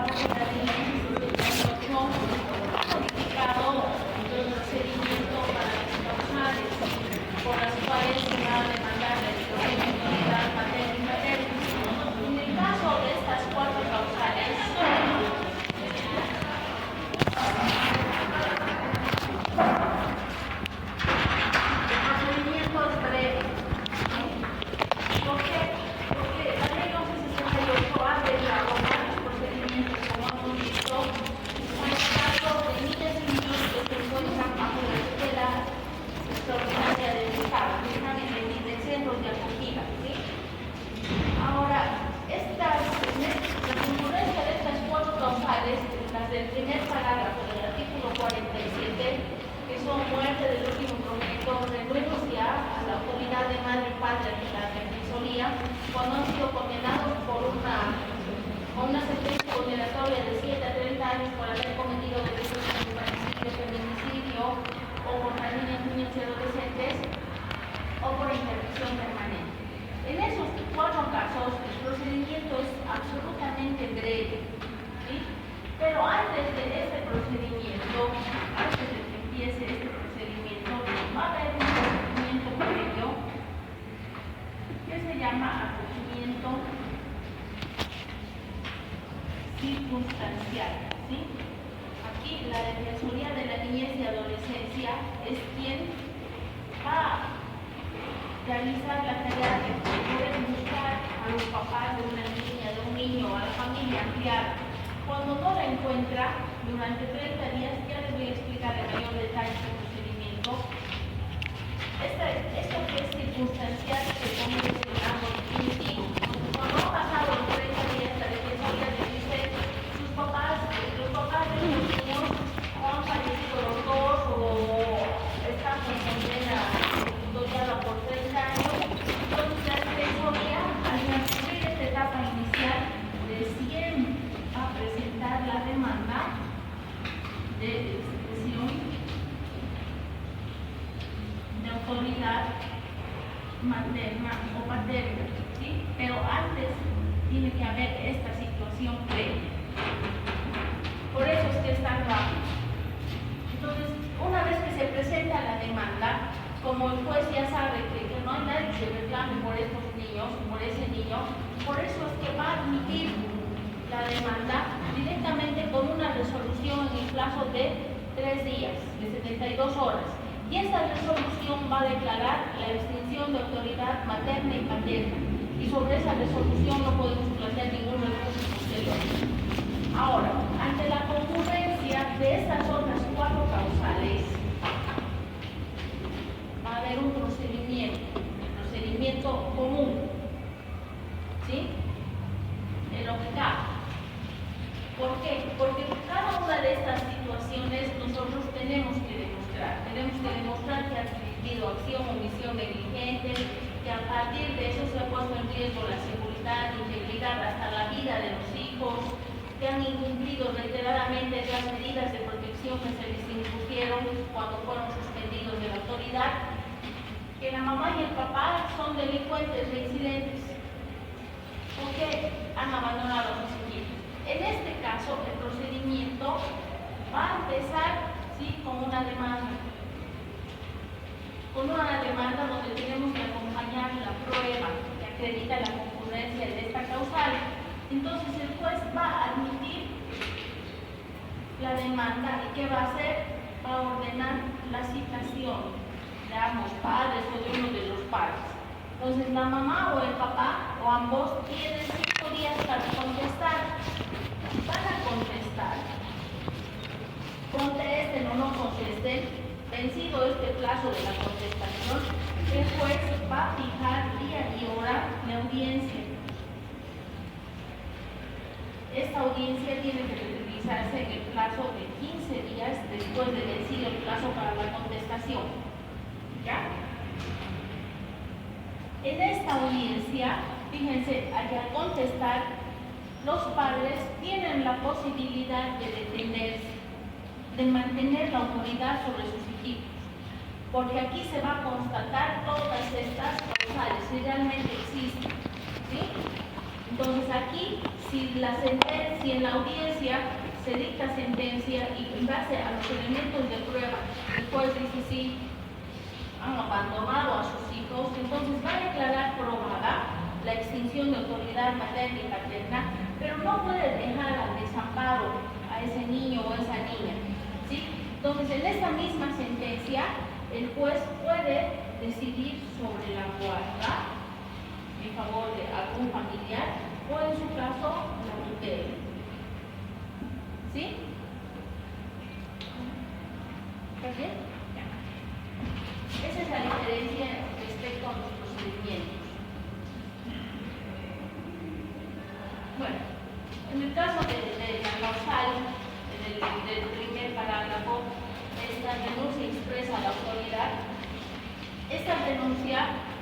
parte de la ley 68 modificado el procedimiento para las causales por las cuales se va a demandar la situación de autoridad materna y paterna. En el caso de estas cuatro causales, el procedimiento es breve. ¿Por qué? Porque la ley 1168 abre la boca los procedimientos, como hemos visto, en el caso de niñas y niños que se encuentran bajo la tutela extraordinaria del Estado, que están en centros de acogida. ¿Sí? Ahora, la concurrencia de estas cuatro causales, las del primer parágrafo del artículo 47, que son muerte del último progenitor, renuncia a la autoridad de madre y padre de la defensoría, cuando han sido condenados por una sentencia condenatoria de 7 a 30 años por haber cometido delitos como infanicidio, feminicidio, o contra niñas y adolescentes, o por interdicción permanente. En esos cuatro casos, el procedimiento es absolutamente breve, ¿sí? Pero antes de este procedimiento, antes de que empiece este procedimiento, va a haber un procedimiento previo que se llama acogimiento circunstancial, ¿sí? Aquí la Defensoría de la Niñez y Adolescencia es quien va a realizar la tarea de poder buscar a los papás de una niña, de un niño, a la familia ampliada. Cuando no la encuentra, durante 30 días, ya les voy a explicar en mayor detalle este procedimiento. Esto que es circunstancial se conoce como algo definitivo. Cuando han pasado los 30 días, la Defensoría le dice, los papás de los niños o han fallecido los dos o están con condena custodiada por 30 años. Entonces la Defensoría, al transcurrir esta etapa inicial, recién va a presentar la demanda de expresión de autoridad materna o paterna, ¿sí? Pero antes tiene que haber esta situación previa. Por eso es que es tan rápido. Entonces, una vez que se presenta la demanda, como el juez ya sabe que no hay nadie que reclame por estos niños, por ese niño, por eso es que va a admitir la demanda directamente con una resolución en el plazo de 3 días, de 72 horas. Y esta resolución va a declarar la extinción de autoridad materna y paterna. Y sobre esa resolución no podemos plantear ningún recurso posterior. Ahora, ante la concurrencia de estas otras cuatro causales, va a haber un procedimiento común, ¿sí? En lo que cabe. ¿Por qué? Porque cada una de estas situaciones nosotros tenemos que demostrar que ha existido acción o omisión negligente, que a partir de eso se ha puesto en riesgo la seguridad, integridad, hasta la vida de los hijos, que han incumplido reiteradamente las medidas de protección que se les impusieron cuando fueron suspendidos de la autoridad, que la mamá y el papá son delincuentes reincidentes, porque han abandonado a sus hijos. En este caso, el procedimiento va a empezar, ¿sí?, con una demanda donde tenemos que acompañar la prueba que acredita la concurrencia de esta causal. Entonces, el juez va a admitir la demanda y ¿qué va a hacer? Va a ordenar la citación de ambos padres o de uno de los padres. Entonces, la mamá o el papá o ambos tienen 5 días para contestar. Van a contestar. Contesten o no contesten. Vencido este plazo de la contestación, el juez va a fijar día y hora de audiencia. Esta audiencia tiene que realizarse en el plazo de 15 días después de vencido el plazo para la contestación. ¿Ya? En esta audiencia, fíjense, al contestar, los padres tienen la posibilidad de defenderse, de mantener la autoridad sobre sus hijos, porque aquí se va a constatar todas estas causales, si realmente existen, ¿sí? Entonces aquí si en la audiencia se dicta sentencia y en base a los elementos de prueba el juez dice sí, han abandonado a sus hijos, entonces va a declarar probada la extinción de autoridad materna y paterna, pero no puede dejar al desamparo a ese niño o esa niña, ¿sí? Entonces, en esta misma sentencia, el juez puede decidir sobre la guarda en favor de algún familiar o, en su caso, la tutela. ¿Sí? ¿Está bien? Ya. Esa es la diferencia respecto a los procedimientos. Bueno, en el caso de la causal, del primer parágrafo, esta denuncia expresa a la autoridad. Esta denuncia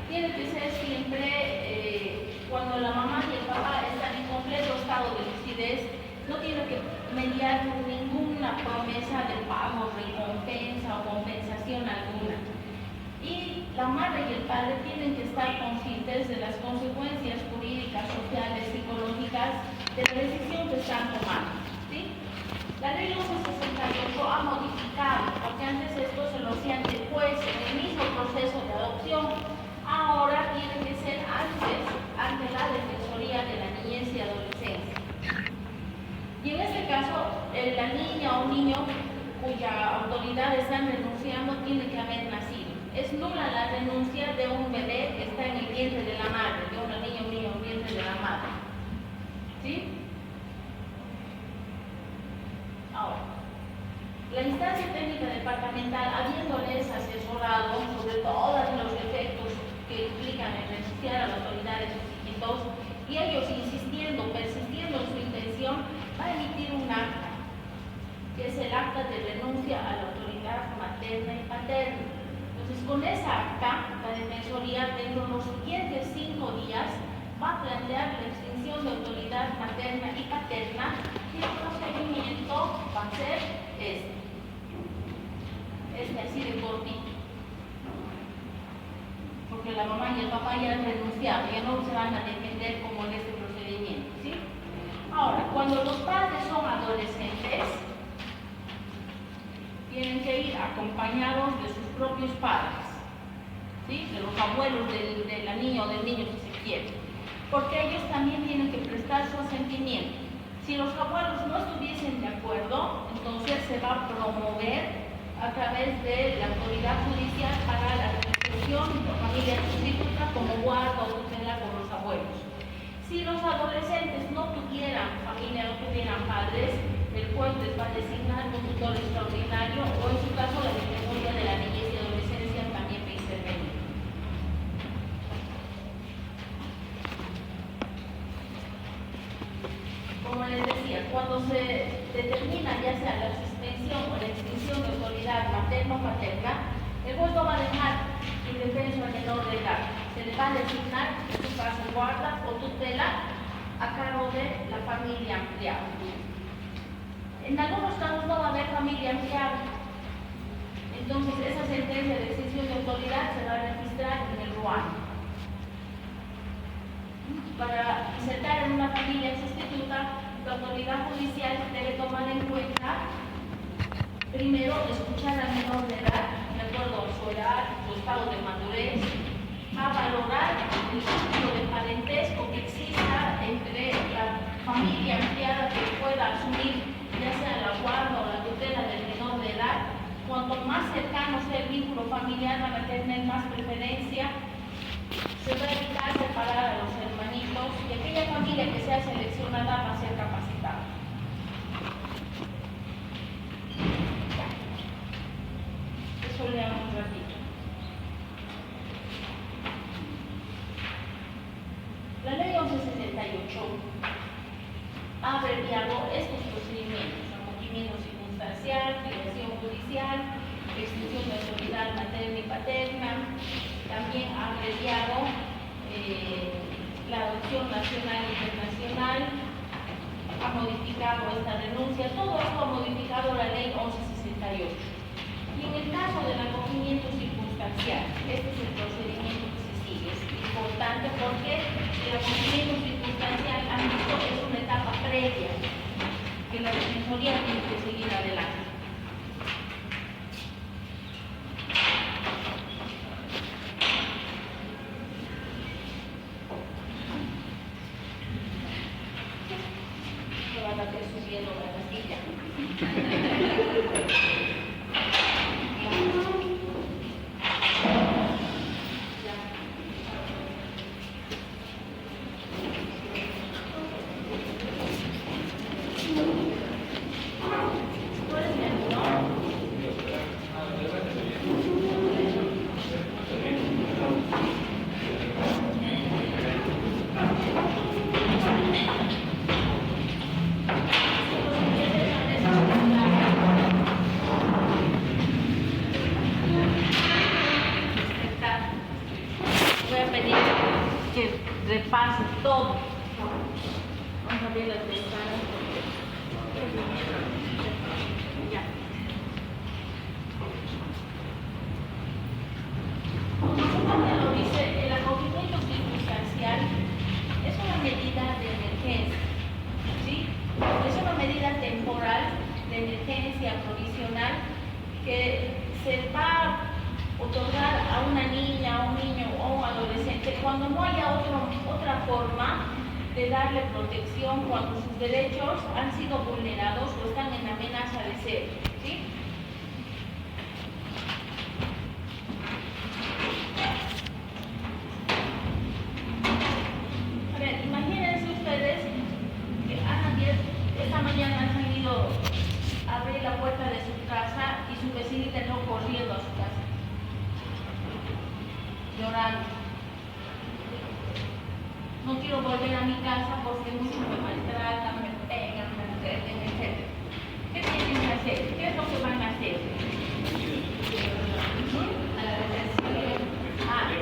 tiene que ser siempre cuando la mamá y el papá están en completo estado de lucidez, no tiene que mediar ninguna promesa de pago, recompensa o compensación alguna. Y la madre y el padre tienen que estar conscientes de las consecuencias jurídicas, sociales, psicológicas de la decisión que están tomando, ¿sí? La ley 1168 ha modificado, porque antes esto se lo hacían después, en el mismo proceso de adopción. Ahora tiene que ser antes, ante la Defensoría de la Niñez y Adolescencia. Y en este caso, la niña o niño cuya autoridad están renunciando tiene que haber nacido. Es nula la renuncia de un bebé que está en el vientre de la madre, de una niña o un niño en el vientre de la madre. ¿Sí? Ahora, la instancia técnica departamental, habiéndoles asesorado sobre todos los efectos que implican el renunciar a la autoridad de sus hijitos, y ellos insistiendo, persistiendo en su intención, va a emitir un acta, que es el acta de renuncia a la autoridad materna y paterna. Entonces, con esa acta, la Defensoría, dentro de los siguientes 5 días, va a plantear la extinción de autoridad materna y paterna, y el procedimiento va a ser este así de cortito, porque la mamá y el papá ya han renunciado, ya no se van a defender como en este procedimiento, ¿sí? Ahora, cuando los padres son adolescentes, tienen que ir acompañados de sus propios padres, ¿sí? De los abuelos de la niña o del niño, si se quiere, porque ellos también tienen que prestar su asentimiento. Si los abuelos no estuviesen de acuerdo, entonces se va a promover a través de la autoridad judicial para la restitución de familia sustituta como guarda o tutela con los abuelos. Si los adolescentes no tuvieran familia, no tuvieran padres, el juez les va a designar un tutor extraordinario o, en su caso, la Defensoría de la Niñez y Adolescencia también va a intervenir. Como les decía, cuando se determina ya sea la suspensión o la extinción de autoridad materna o paterna, el juez no va a dejar indefenso al menor de edad. Se le va a designar, en su caso, guarda o tutela a cargo de la familia ampliada. En algunos casos no va a haber familia ampliada. Entonces, esa sentencia de extinción de autoridad se va a registrar en el RUAN. Para insertar en una familia sustituta, la autoridad judicial debe tomar en cuenta, primero, escuchar al menor de edad, de acuerdo a su edad, su estado de madurez, a valorar el vínculo de parentesco que exista entre la familia ampliada que pueda asumir, ya sea la guarda o la tutela del menor de edad. Cuanto más cercano sea el vínculo familiar, van a tener más preferencia. Se va a evitar separar a los hermanitos y aquella familia que sea seleccionada va a ser capacitada. Eso leamos un ratito. La ley 1168 ha abreviado estos procedimientos: acogimiento circunstancial, filiación judicial, extinción de autoridad materna y paterna. También ha abreviado la adopción nacional e internacional, ha modificado esta renuncia. Todo esto ha modificado la ley 1168. Y en el caso del acogimiento circunstancial, este es el procedimiento que se sigue. Es importante porque el acogimiento circunstancial, han visto, es una etapa Defensoría tiene que seguir adelante. Van a estar subiendo la castilla. Voy a pedir que repase todo. Vamos a abrir las ventanas. Ya. Como lo dice, el acogimiento circunstancial es una medida de emergencia, ¿sí? Es una medida temporal de emergencia provisional que se va a otorgar a una niña, a un niño o a un adolescente cuando no haya otra forma de darle protección, cuando sus derechos han sido vulnerados o están en amenaza de ser, ¿sí? A ver, imagínense ustedes que esta mañana han salido a abrir la puerta de su casa y su vecinita entró corriendo a su casa, llorando. No quiero volver a mi casa porque muchos me maltratan, me pegan, me agreden, etc. ¿Qué tienen que hacer? ¿Qué es lo que van a hacer?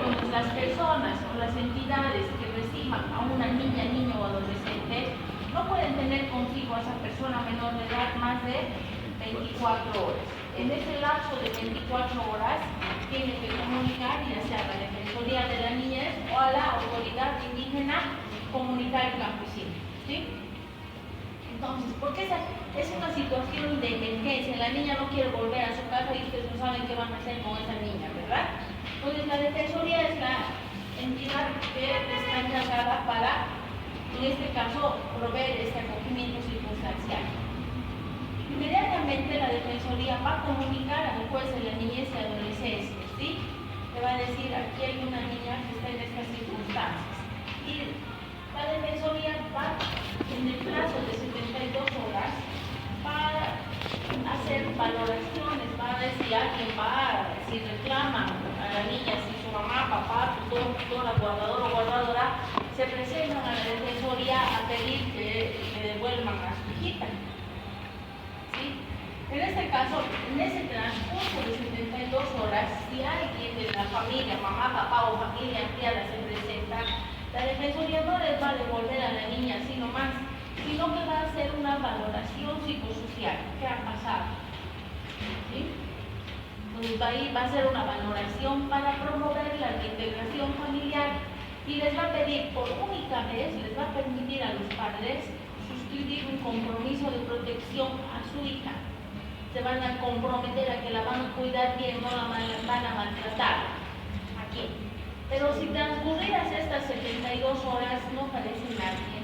Cuando las personas o las entidades que reciban a una niña, niño o adolescente no pueden tener consigo a esa persona menor de edad más de 24 horas. En ese lapso de 24 horas tiene que comunicar ya sea a la Defensoría de la Niñez o a la Autoridad Indígena Comunitaria Campesina, ¿sí? Entonces, porque esa es una situación de emergencia, la niña no quiere volver a su casa y ustedes no saben qué van a hacer con esa niña, ¿verdad? Entonces, la Defensoría es la entidad que está encargada para, en este caso, proveer este acogimiento circunstancial. Inmediatamente la Defensoría va a comunicar al juez de la niñez y adolescencia, ¿sí? Le va a decir, aquí hay una niña que está en estas circunstancias. Y la Defensoría va, en el plazo de 72 horas, para hacer valoraciones, va a decir, alguien va, si reclama a la niña, si su mamá, papá, tutora, guardador o guardadora, se presentan a la Defensoría a pedir que le devuelvan a su hijita. ¿Sí? En este caso, en ese transcurso de 72 horas, si alguien de la familia, mamá, papá o familia ampliada se presenta, la Defensoría no les va a devolver a la niña así nomás, sino que va a hacer una valoración psicosocial. ¿Qué ha pasado? ¿Sí? Entonces ahí va a hacer una valoración para promover la reintegración familiar y les va a pedir por única vez, les va a permitir a los padres suscribir un compromiso de protección a su hija. Se van a comprometer a que la van a cuidar bien, no la van a maltratar. Aquí. Pero si transcurridas estas 72 horas no parece nadie.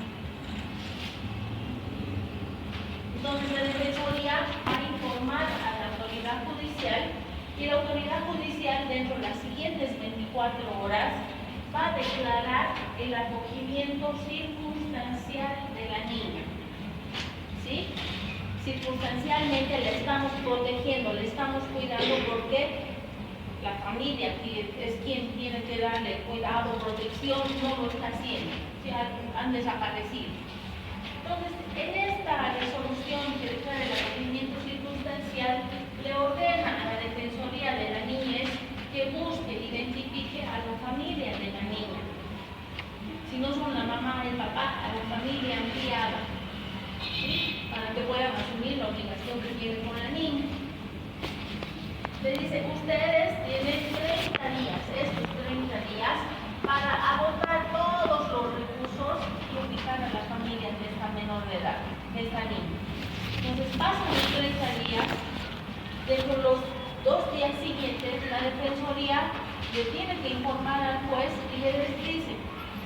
Entonces la Defensoría va a informar a la autoridad judicial y la autoridad judicial dentro de las siguientes 24 horas va a declarar el acogimiento circunstancial de la niña. ¿Sí? Circunstancialmente le estamos protegiendo, le estamos cuidando porque la familia es quien tiene que darle cuidado, protección, no lo está haciendo, han desaparecido. Entonces, en esta resolución que declara el acogimiento circunstancial, le ordena a la Defensoría de la Niñez que busque, identifique a la familia de la niña. Si no son la mamá y el papá, a la familia ampliada, ¿sí? Para que puedan asumir la obligación que tienen con la niña. Le dice, ustedes tienen 30 días, estos 30 días, para agotar todos los recursos y ubicar a la familia de esta menor de edad, de esta niña. Entonces pasan los 30 días, dentro de los 2 días siguientes la Defensoría le tiene que informar al juez y le dice: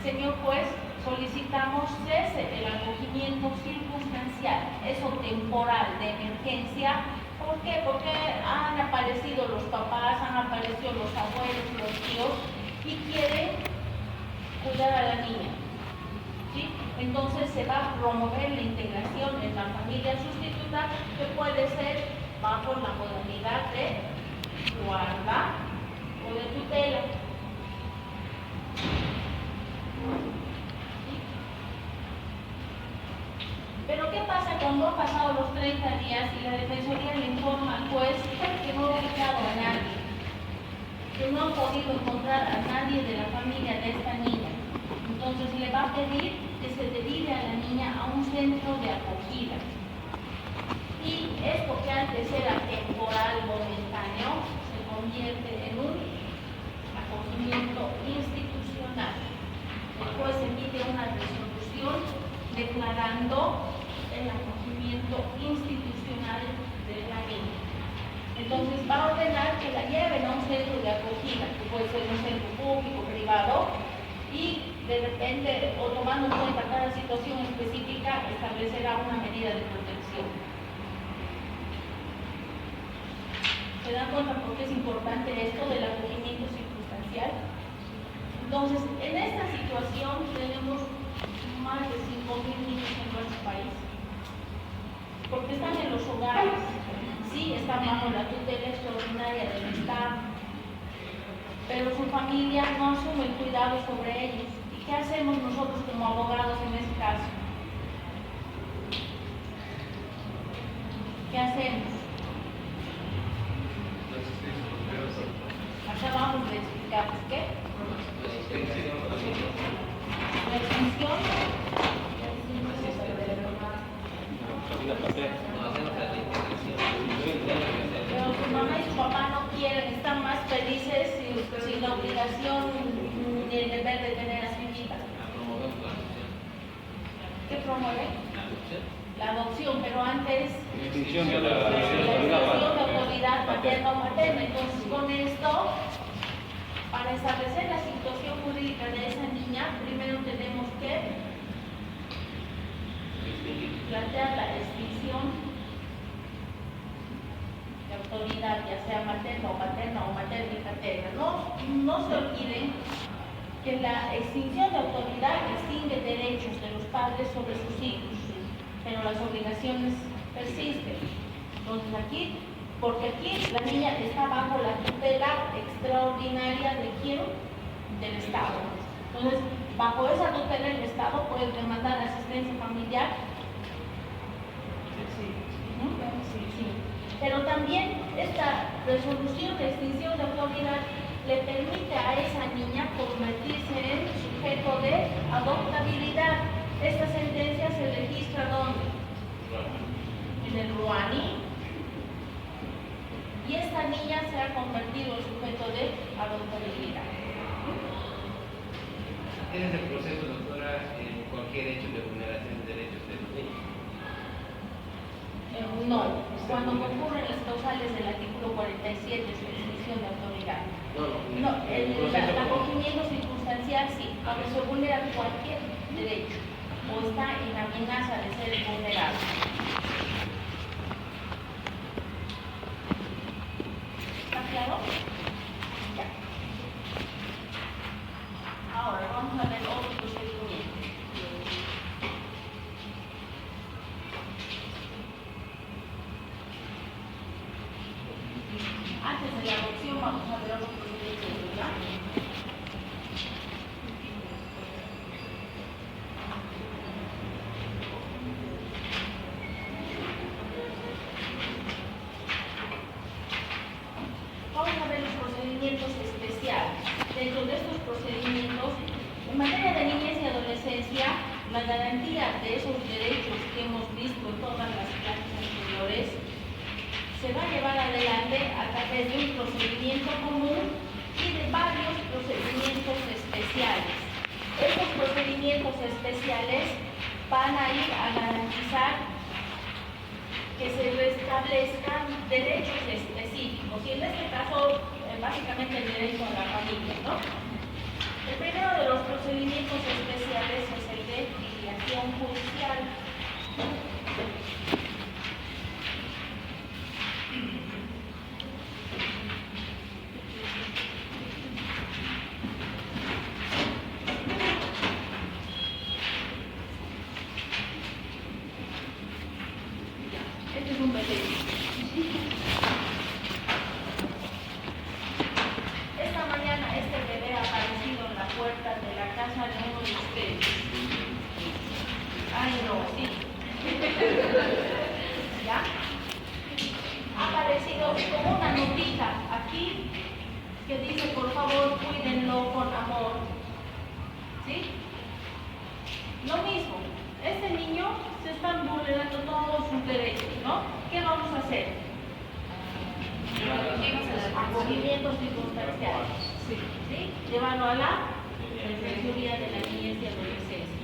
señor juez, solicitamos cese del acogimiento circunstancial, eso temporal, de emergencia. ¿Por qué? Porque han aparecido los papás, han aparecido los abuelos, los tíos y quieren cuidar a la niña, ¿sí? Entonces se va a promover la integración en la familia sustituta, que puede ser bajo la modalidad de guarda o de tutela. Pero ¿qué pasa cuando han pasado los 30 días y la Defensoría le informa al juez que no ha ubicado a nadie, que no han podido encontrar a nadie de la familia de esta niña? Entonces le va a pedir que se derive a la niña a un centro de acogida. Y esto que antes era temporal, momentáneo, se convierte en un acogimiento institucional. El juez emite una resolución declarando el acogimiento institucional de la niña. Entonces va a ordenar que la lleven a un centro de acogida, que puede ser un centro público, privado, y de repente, o tomando en cuenta cada situación específica, establecerá una medida de protección. ¿Se dan cuenta por qué es importante esto del acogimiento circunstancial? Entonces, en esta situación tenemos más de 5.000 niños en nuestro país, porque están en los hogares, sí, están bajo la tutela extraordinaria del Estado, pero su familia no asume el cuidado sobre ellos. ¿Y qué hacemos nosotros como abogados en ese caso? ¿Qué hacemos? Acabamos de explicar qué. La extinción. Pero su mamá y su papá no quieren, están más felices sin la obligación ni el deber de tener a su hijita. ¿Qué promueve? La adopción, pero antes la extinción de autoridad paterna o materna. Entonces, con esto, para establecer la situación jurídica de esa niña, primero tenemos que plantear la extinción de autoridad, ya sea materna o paterna o materna y paterna. No se olviden que la extinción de autoridad extingue derechos de los padres sobre sus hijos, pero las obligaciones persisten. Entonces porque aquí la niña está bajo la tutela extraordinaria de ¿quién? Del Estado. Entonces, bajo esa tutela del Estado puede demandar asistencia familiar. Sí. Pero también esta resolución de extinción de autoridad le permite a esa niña convertirse en sujeto de adoptabilidad. Esta sentencia se registra ¿dónde? En el RUANI. Y esta niña se ha convertido en sujeto de adoptabilidad. ¿Ese es el proceso, doctora, en cualquier hecho de vulneración de derechos de los niños? No, cuando concurren las causales del artículo 47 de extinción de autoridad. No, el acogimiento circunstancial sí, cuando se vulnera cualquier derecho o está en amenaza de ser vulnerado. ¿Está claro? Ya. Ahora vamos a ver otro procedimiento. Antes de la adopción vamos a ver otro procedimiento, ¿verdad? Vamos a ver los procedimientos especiales. Dentro de estos procedimientos, en materia de niñez y adolescencia, la garantía de esos derechos que hemos visto en todas las clases anteriores se va a llevar adelante a través de un procedimiento común y de varios procedimientos especiales. Estos procedimientos especiales van a ir a garantizar que establezcan derechos específicos, y en este caso, básicamente el derecho a la familia, ¿no? El primero de los procedimientos especiales es el de filiación judicial. Este es un bebé. Esta mañana este bebé ha aparecido en la puerta de la casa de uno de ustedes. Ay, no, sí. ¿Ya? Ha aparecido como una notita aquí que dice, por favor, cuídenlo con amor. ¿Sí? Lo mismo, este niño se están vulnerando todos sus derechos, ¿no? ¿Qué vamos a hacer? Acogimiento circunstancial. ¿Sí? Llevarlo a la Defensoría de la Niñez y Adolescencia.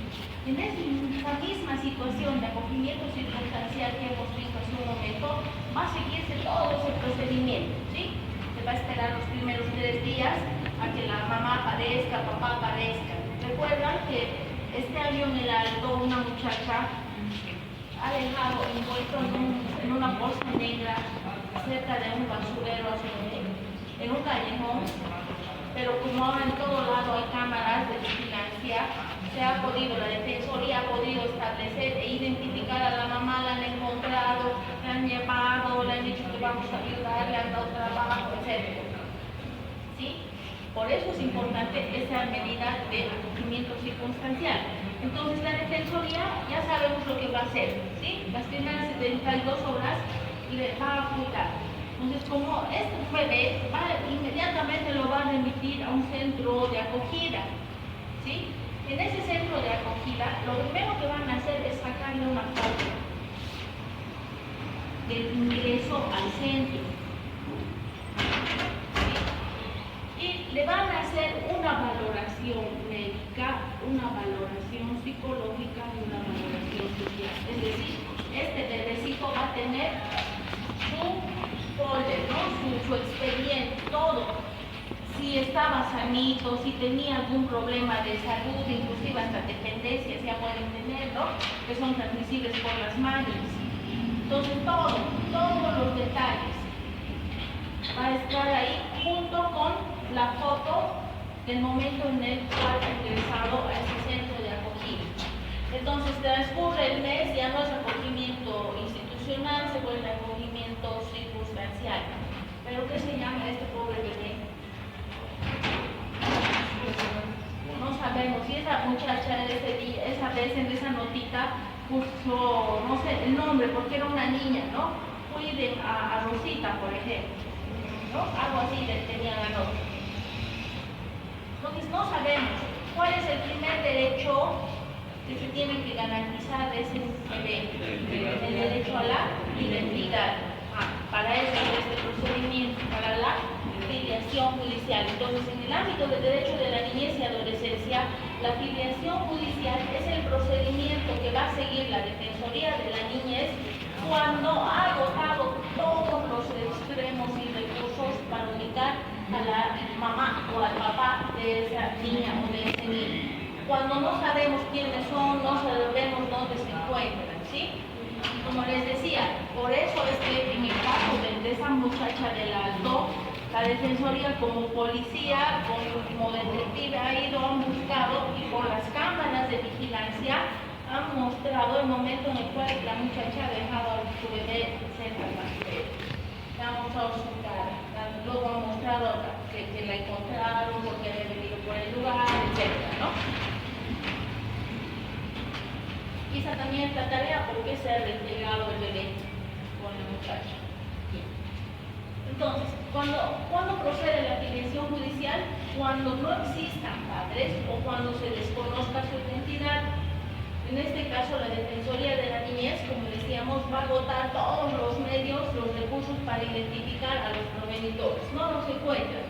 En esa misma situación de acogimiento circunstancial que hemos visto hace un momento, va a seguirse todo ese procedimiento, ¿sí? Se va a esperar los primeros 3 días a que la mamá aparezca, papá aparezca. Recuerdan que este año en el Alto una muchacha ha dejado envuelto en una bolsa negra cerca de un basurero en un callejón, pero como ahora en todo lado hay cámaras de vigilancia, la Defensoría ha podido establecer e identificar a la mamá, la han encontrado, la han llevado, le han dicho que vamos a ayudar, le han dado trabajo, etc. ¿Sí? Por eso es importante esa medida de acogimiento circunstancial. Entonces la Defensoría ya sabemos lo que va a hacer, ¿sí? Las primeras 72 horas le va a cuidar. Entonces, como este bebé inmediatamente lo va a remitir a un centro de acogida, ¿sí? En ese centro de acogida, lo primero que van a hacer es sacarle una foto del ingreso al centro. Y le van a hacer una valoración médica, una valoración psicológica y una valoración social. Es decir, este bebecito va a tener su folder, ¿no? su expediente, todo. Si estaba sanito, si tenía algún problema de salud, inclusive hasta dependencias ya pueden tener, ¿no? Que son transmisibles por las manos. Entonces todos los detalles va a estar ahí junto con la foto del momento en el cual ha ingresado a ese centro de acogida. Entonces transcurre el mes, ya no es acogimiento institucional, se vuelve acogimiento circunstancial. ¿Pero qué se llama este pobre bebé? No sabemos. Si esa muchacha esa vez en esa notita puso, no sé, el nombre porque era una niña, ¿no? Cuiden a Rosita, por ejemplo, ¿no? Algo así tenía la nota. Entonces no sabemos cuál es el primer derecho que se tiene que garantizar de ese bebé, el derecho a la identidad. Para eso es este procedimiento, para la filiación judicial. Entonces, en el ámbito del derecho de la niñez y adolescencia, la filiación judicial es el procedimiento que va a seguir la Defensoría de la Niñez cuando ha agotado todos los extremos y recursos para ubicar a la mamá o al papá de esa niña o de ese niño. Cuando no sabemos quiénes son, no sabemos dónde se encuentran, ¿sí? Como les decía, por eso es que en el caso de esa muchacha del Alto, la Defensoría como policía, como detective ha ido, han buscado y por las cámaras de vigilancia han mostrado el momento en el cual la muchacha ha dejado a su bebé cerca del basurero. Le han mostrado su cara, luego han mostrado que la encontraron porque había venido por el lugar, etc., ¿no? Quizá también es la tarea porque se ha reintegrado el bebé con la muchacha. Entonces, ¿cuándo procede la filiación judicial? Cuando no existan padres o cuando se desconozca su identidad. En este caso, la Defensoría de la Niñez, como decíamos, va a agotar todos los medios, los recursos para identificar a los progenitores. No los encuentra,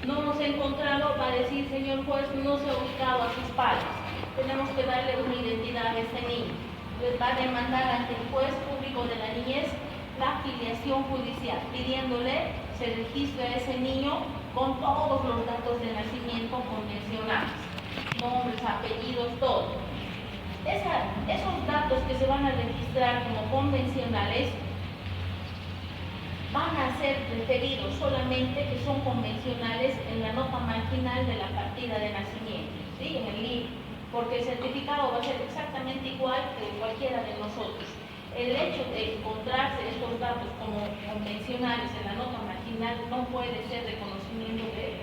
no los ha encontrado, va a decir, señor juez, no se ha ubicado a sus padres. Tenemos que darle una identidad a este niño. Les va a demandar ante el juez público de la niñez la filiación judicial, pidiéndole se registre a ese niño con todos los datos de nacimiento convencionales, nombres, apellidos, todo. Esos datos que se van a registrar como convencionales van a ser referidos solamente que son convencionales en la nota marginal de la partida de nacimiento, ¿sí? En el libro, porque el certificado va a ser exactamente igual que de cualquiera de nosotros. El hecho de encontrarse estos datos como convencionales en la nota marginal no puede ser de conocimiento de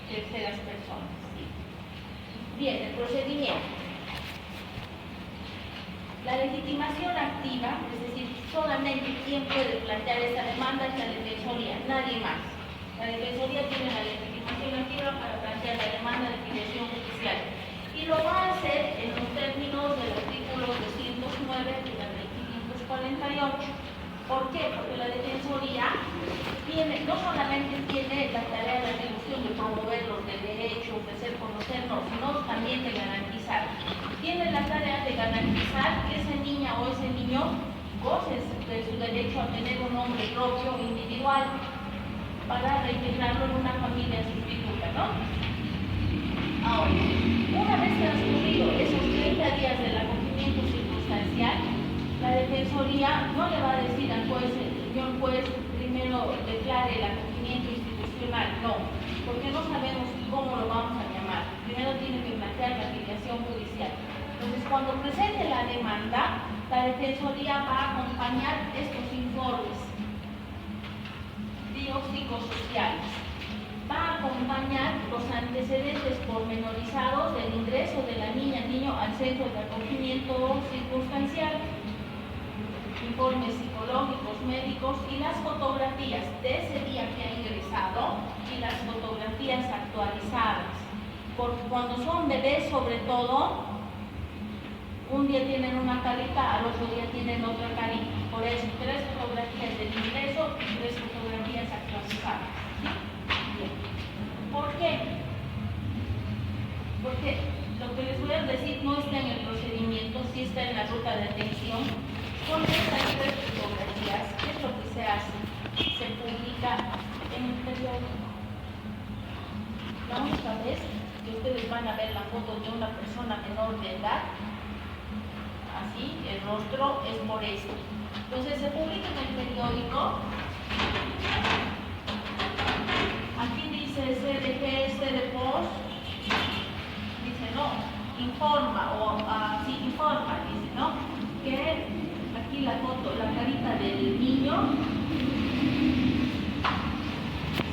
terceras personas, ¿sí? Bien, el procedimiento. La legitimación activa, es decir, solamente quien puede plantear esta demanda es la Defensoría, nadie más. La Defensoría tiene la legitimación activa para plantear la demanda de filiación judicial y lo va a hacer en los términos del artículo 209 de la ley 548. ¿Por qué? Porque la Defensoría no solamente tiene la tarea de atribución de promover los derechos, de hacer conocernos, sino también de garantizar. Tiene la tarea de garantizar que esa niña o ese niño goce de su derecho a tener un nombre propio individual para reintegrarlo en una familia sustituta, ¿no? Ahora, una vez transcurrido esos 30 días del acogimiento circunstancial, la Defensoría no le va a decir al juez, señor juez, primero declare el acogimiento institucional, no, porque no sabemos cómo lo vamos a llamar. Primero tiene que plantear la filiación judicial. Entonces, cuando presente la demanda, la Defensoría va a acompañar estos informes biopsicosociales. Va a acompañar los antecedentes pormenorizados del ingreso de la niño al centro de acogimiento circunstancial, informes psicológicos, médicos y las fotografías de ese día que ha ingresado y las fotografías actualizadas. Porque cuando son bebés, sobre todo, un día tienen una carita, al otro día tienen otra carita. Por eso, 3 fotografías del ingreso y 3 fotografías actualizadas. ¿Sí? Bien. ¿Por qué? Porque lo que les voy a decir no está en el procedimiento, sí está en la ruta de atención. Con estas 3 fotografías, ¿qué es lo que se hace? Se publica en el periódico. La única vez que ustedes van a ver la foto de una persona menor de edad, así, el rostro es por esto. Entonces se publica en el periódico. Aquí dice CDG, CDPOS, dice no, informa, o sí, informa, dice, ¿no? Que aquí la foto, la carita del niño,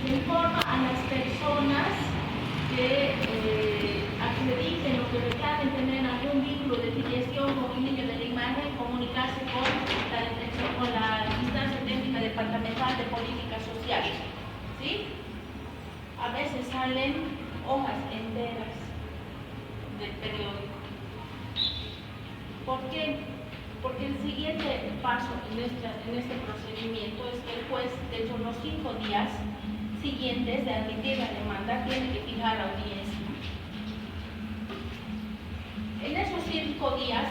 se informa a las personas que acrediten o que reclamen tener algún vínculo de filiación con el niño de la imagen, comunicarse con la instancia técnica departamental de políticas sociales. ¿Sí? A veces salen hojas enteras del periódico. ¿Por qué? Porque el siguiente paso en este procedimiento es que el juez, dentro de los 5 días siguientes de admitir la demanda, tiene que fijar audiencia. En esos 5 días,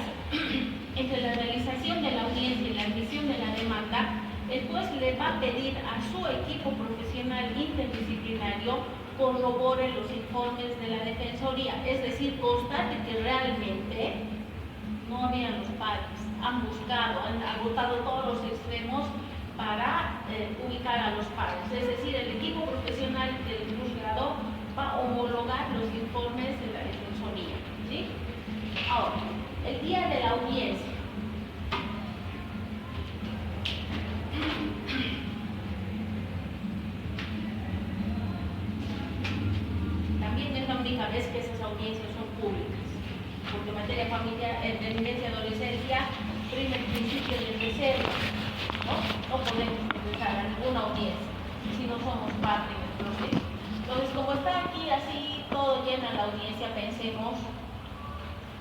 entre la realización de la audiencia y la admisión de la demanda, el juez le va a pedir a su equipo profesional interdisciplinario corrobore los informes de la Defensoría, es decir, constate que realmente no habían los padres, han buscado, han agotado todos los extremos para ubicar a los padres, es decir, el equipo profesional del juzgado va a homologar los informes de la Defensoría, ¿sí? Ahora, el día de la audiencia, también es la única vez que esas audiencias son públicas, porque en materia familiar, en nivel de adolescencia, prima el principio de reserva, ¿no? No podemos ingresar a ninguna audiencia si no somos parte del proceso. Entonces, como está aquí así, todo llena la audiencia, pensemos,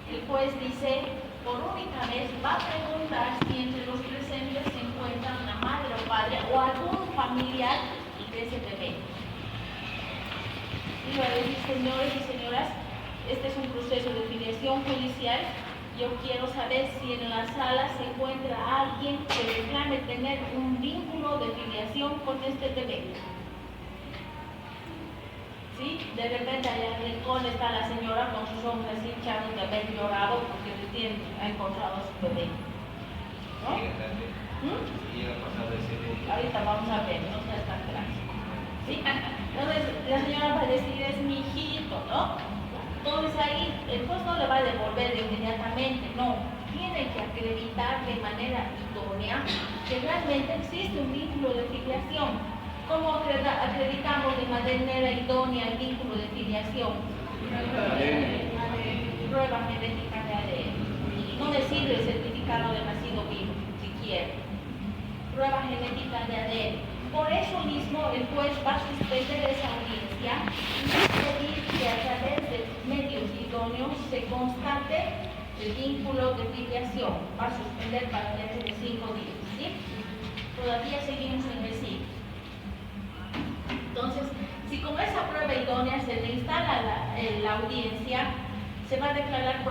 el juez dice, por única vez va a preguntar si entre los presentes se encuentra una madre o padre o algún familiar de ese bebé. Y va a decir, señores y señoras, este es un proceso de filiación judicial yo quiero saber si en la sala se encuentra alguien que reclame tener un vínculo de filiación con este bebé. ¿Sí? De repente allá en el rincón está la señora con sus ojos así hinchados de haber llorado porque recién ha encontrado a su bebé. ¿No? Y ha pasado ese día. Ahorita vamos a ver, no está tan clásico. ¿Sí? Entonces la señora va a decir, es mi hijito, ¿no? Entonces ahí el juez no le va a devolver inmediatamente, no. Tiene que acreditar de manera idónea que realmente existe un vínculo de filiación. ¿Cómo acreditamos de manera idónea el vínculo de filiación? Prueba genética de ADN. No me sirve el certificado de nacido vivo, si quiere. Prueba genética de ADN. Por eso mismo el juez va a suspender esa audiencia y pedir que a través de medios idóneos se constate el vínculo de filiación. Va a suspender para dentro de 5 días. ¿Sí? Todavía seguimos en el sí. Entonces, si con esa prueba idónea se le instala la audiencia, se va a declarar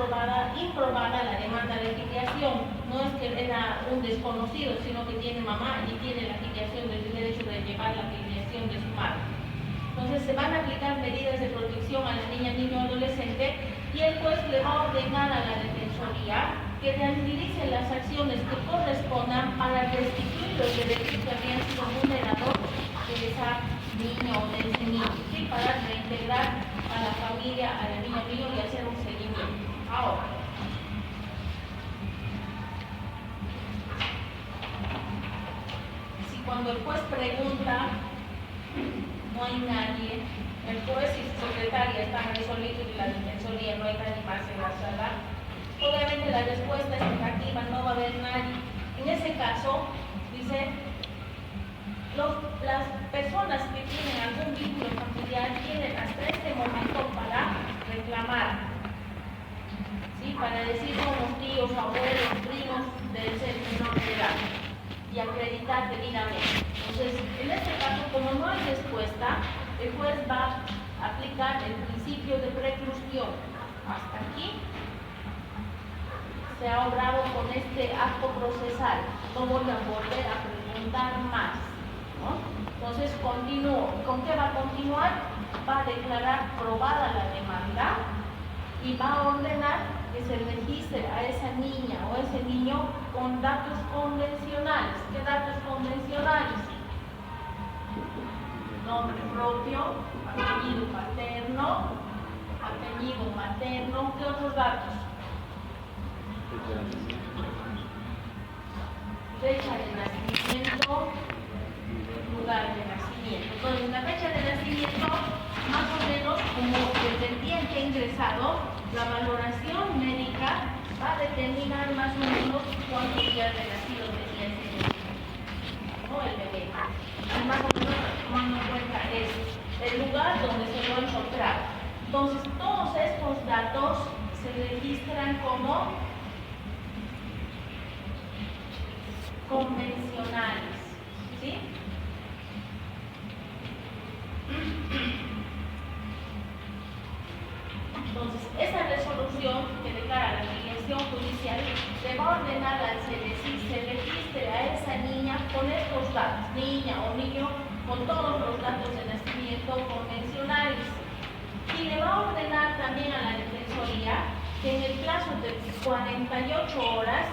improbada la demanda de filiación. No es que era un desconocido, sino que tiene mamá y tiene la filiación del derecho de llevar la filiación de su madre. Entonces, se van a aplicar medidas de protección a la niña, niño, adolescente, y el juez le va a ordenar a la defensoría que realice las acciones que correspondan para restituir los derechos que habían sido vulnerados de esa niña o de ese niño, ¿sí? Para reintegrar a la familia, a la niña niño y hacer un seguimiento. Ahora, si cuando el juez pregunta, no hay nadie, el juez y su secretaria están resolvidos y la defensoría no hay nadie más en la sala, obviamente la respuesta es negativa, no va a haber nadie. En ese caso, dice, las personas que tienen algún vínculo familiar tienen hasta este momento para reclamar, ¿sí? Para decir somos tíos, abuelos, primos del ser menor de edad y acreditar debidamente. Entonces, en este caso, como no hay respuesta, el juez va a aplicar el principio de preclusión. Hasta aquí se ha obrado con este acto procesal. No voy a volver a preguntar más, ¿no? Entonces continúo. ¿Con qué va a continuar? Va a declarar probada la demanda y va a ordenar que se registre a esa niña o ese niño con datos convencionales. ¿Qué datos convencionales? Nombre propio, apellido paterno, apellido materno. ¿Qué otros datos? Fecha de nacimiento, lugar de nacimiento. Entonces, la fecha de nacimiento, más o menos, como desde el día en que ha ingresado, la valoración médica va a determinar más o menos cuántos días de nacido tenía ese niño, ¿no? El bebé. Y más o menos, tomando en cuenta es el lugar donde se lo ha encontrado. Entonces, todos estos datos se registran como convencionales, ¿sí? Entonces, esa resolución que declara la filiación judicial le va a ordenar al CDC se registre a esa niña con estos datos, niña o niño, con todos los datos de nacimiento convencionales. Y le va a ordenar también a la defensoría que en el plazo de 48 horas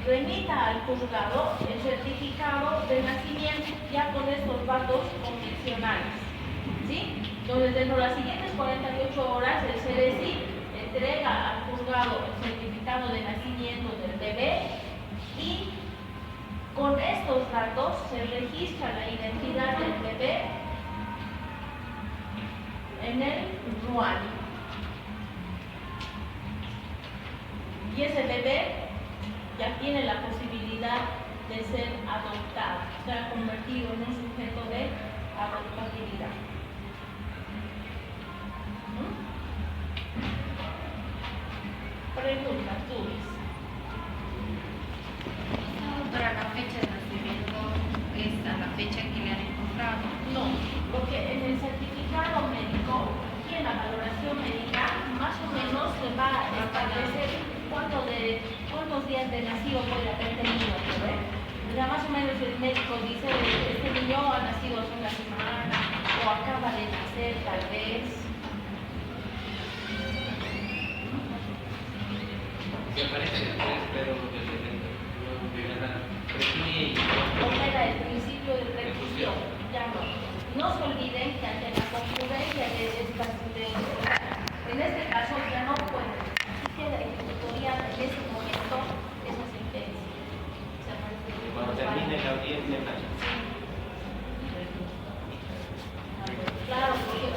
remita al juzgado el certificado de nacimiento ya con estos datos convencionales, ¿sí? Entonces, dentro de las siguientes 48 horas, el CDC entrega al juzgado el certificado de nacimiento del bebé y con estos datos se registra la identidad del bebé en el RUAN. Y ese bebé ya tiene la posibilidad de ser adoptado, se ha convertido en un sujeto de adoptabilidad. Preguntas, dudas. Para la fecha de nacimiento es a la fecha que le han encontrado. No, porque en el certificado médico y en la valoración médica más o menos se va a establecer ¿cuántos días de nacido puede haber tenido? Ya más o menos el médico dice, este niño ha nacido hace una semana o acaba de nacer tal vez. Que aparece después, pero el evento precluye y Era el principio de preclusión. Ya no. No se olviden que ante la concurrencia de estas en este caso ya no puede. Así que la ejecutoría en ese momento esa sentencia. cuando termine la audiencia, Claro, porque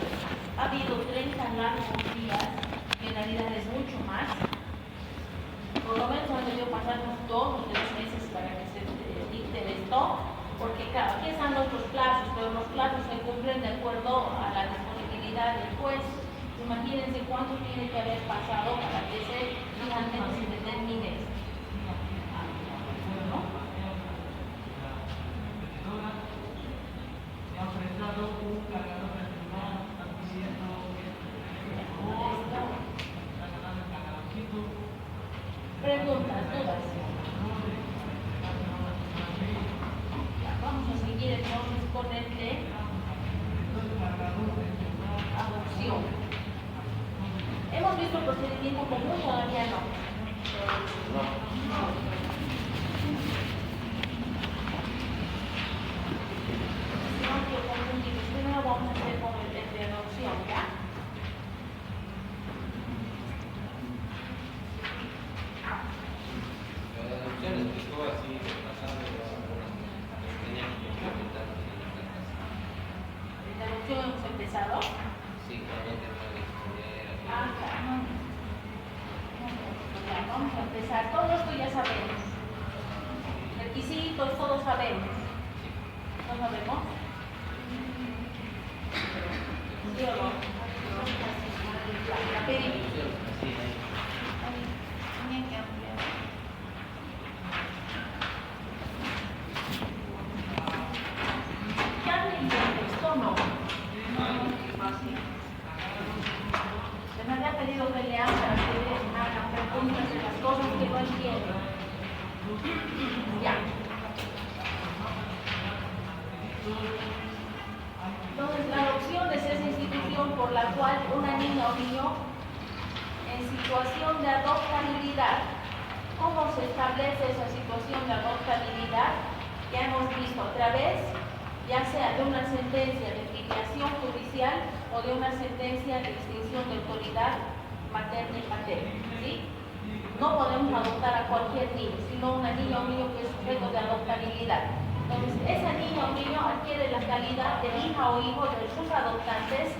ha habido 30 largos días, que en realidad es mucho más. Por lo menos han debido pasar unos 2 o 3 meses para que se dicte esto, porque claro, aquí están nuestros plazos, pero los plazos se cumplen de acuerdo a la disponibilidad del juez. Imagínense cuánto tiene que haber pasado para que finalmente se determine esto. ¿No? Preguntas, dudas. Vamos a seguir entonces con el de adopción. ¿Hemos visto el procedimiento común? Todavía no. No quiero confundir. Primero vamos a hacer con el de adopción, ¿ya? la adopción explicó así de pasado algunas que tenían que implementar en esta casa. ¿De adopción hemos empezado? Sí, cuando terminó de exponer. Claro. Ya, vamos a empezar. Todo esto ya sabemos. Requisitos, todos sabemos. ¿No sabemos? ¿Sí o no? La pedimos. Así, Tenía que ampliar. ¿Ya leí el texto o no? Se me había pedido que lean para que hagan preguntas de las cosas que no entiendo. Ya. Entonces, la adopción es esa institución por la cual una niña o niño en situación de adoptabilidad, ¿cómo se establece esa situación de adoptabilidad? Ya hemos visto otra vez, ya sea de una sentencia de filiación judicial o de una sentencia de extinción de autoridad materna y paterna, ¿sí? No podemos adoptar a cualquier niño, sino una niña o un niño que es sujeto de adoptabilidad. Entonces, esa niña o niño adquiere la calidad de hija o hijo de sus adoptantes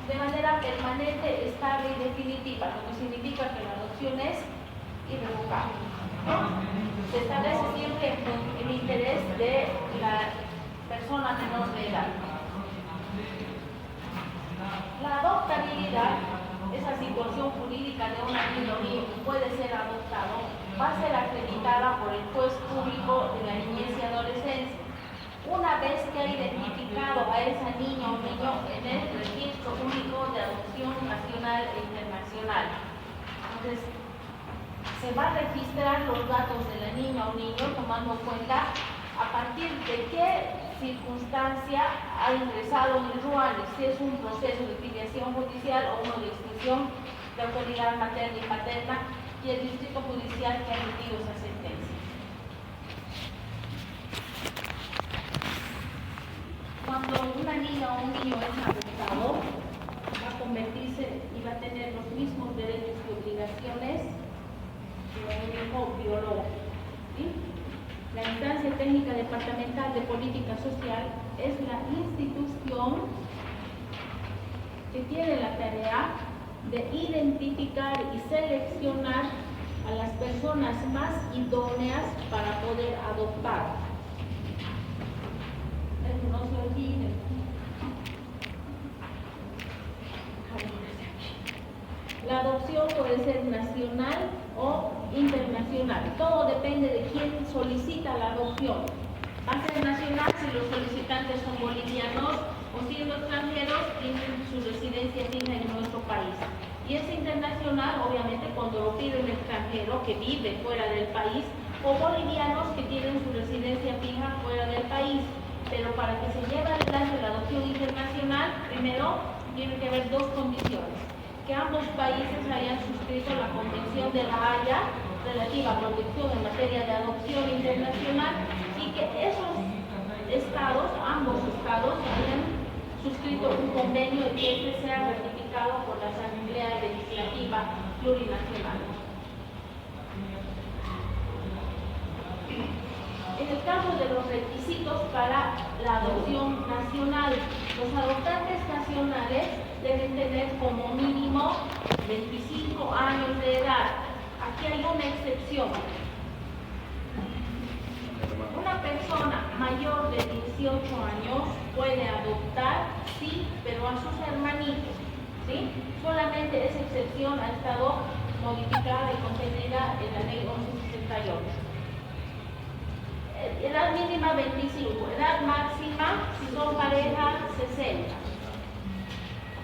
de manera permanente, estable y definitiva, lo que significa que la adopción es irrevocable, ¿no? Se establece siempre en el interés de la persona menor de edad. La adoptabilidad, esa situación jurídica de una niña o niño que puede ser adoptado, va a ser acreditada por el juez público de la niñez y adolescencia, una vez que ha identificado a esa niña o niño en el registro único de adopción nacional e internacional. Entonces, se va a registrar los datos de la niña o niño tomando en cuenta a partir de qué circunstancia ha ingresado en el RUANES, si es un proceso de filiación judicial o uno de extinción de autoridad materna y paterna, y el distrito judicial que ha emitido esa sentencia. Cuando una niña o un niño es adoptado, va a convertirse y va a tener los mismos derechos y obligaciones que un hijo biológico, ¿sí? La instancia técnica departamental de política social es la institución que tiene la tarea de identificar y seleccionar a las personas más idóneas para poder adoptar. Eso no se olvide. La adopción puede ser nacional o internacional. Todo depende de quién solicita la adopción. Va a ser nacional si los solicitantes son bolivianos o siendo extranjeros tienen su residencia fija en nuestro país. Y Y es internacional, obviamente, cuando lo pide un extranjero que vive fuera del país o bolivianos que tienen su residencia fija fuera del país. Pero para que se lleve adelante la adopción internacional, primero tiene que haber dos condiciones: que ambos países hayan suscrito la Convención de La Haya relativa a protección en materia de adopción internacional y que esos estados, ambos estados, hayan suscrito un convenio y que este sea ratificado por la Asamblea Legislativa Plurinacional. En el caso de los requisitos para la adopción nacional, los adoptantes nacionales deben tener como mínimo 25 años de edad. Aquí hay una excepción. Una persona mayor de 18 años puede adoptar, sí, pero a sus hermanitos, ¿sí? Solamente esa excepción ha estado modificada y contenida en la ley 1168. Edad mínima 25, edad máxima, si son pareja, 60.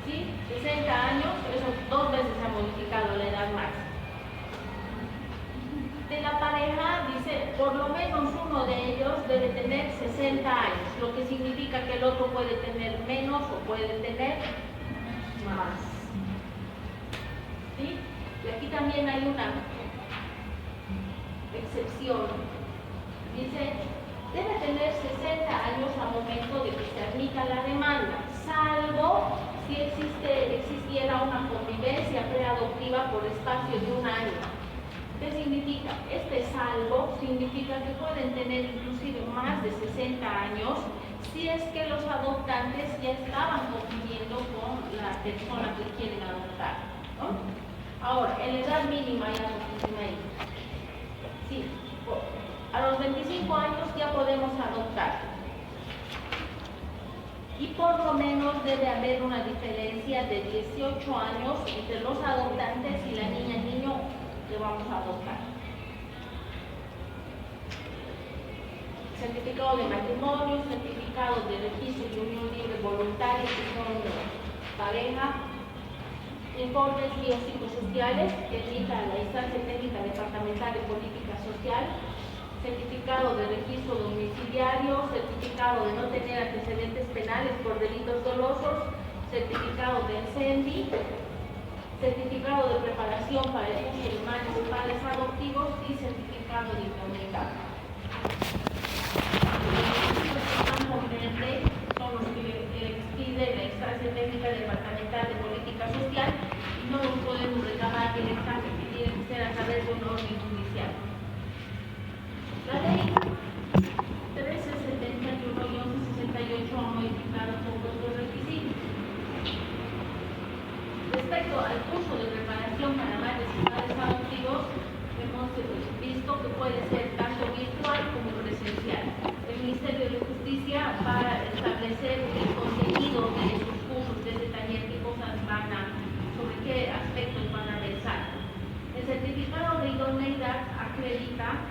¿Sí? 60 años, eso 2 veces se ha modificado la edad máxima. De la pareja, dice, por lo menos uno de ellos debe tener 60 años, lo que significa que el otro puede tener menos o puede tener más. ¿Sí? Y aquí también hay una excepción. Dice, debe tener 60 años al momento de que se admita la demanda, salvo si existiera una convivencia preadoptiva por espacio de un año. ¿Qué significa? Este salvo significa que pueden tener inclusive más de 60 años si es que los adoptantes ya estaban conviviendo con la persona que quieren adoptar, ¿no? Ahora, en la edad mínima ya lo puse ahí. Sí, a los 25 años ya podemos adoptar. Y por lo menos debe haber una diferencia de 18 años entre los adoptantes y la niña niño que vamos a adoptar. Certificado de matrimonio, certificado de registro de unión libre voluntaria que son pareja, informes biopsicosociales que emita la instancia técnica departamental de política social, certificado de registro domiciliario, certificado de no tener antecedentes penales por delitos dolosos, certificado de CENDI, certificado de preparación para el uso de madres y padres adoptivos y certificado de idoneidad. Los requisitos son los que expide la instancia técnica departamental de política social y no los podemos reclamar directamente, que tiene que ser a través de un orden judicial. La ley 1371 y 1168 ha modificado un poco estos requisitos. Respecto al curso de preparación para madres y padres adoptivos, hemos visto que puede ser tanto virtual como presencial. El Ministerio de Justicia va a establecer el contenido de esos cursos, de ese taller, qué cosas sobre qué aspectos van a versar. El certificado de idoneidad acredita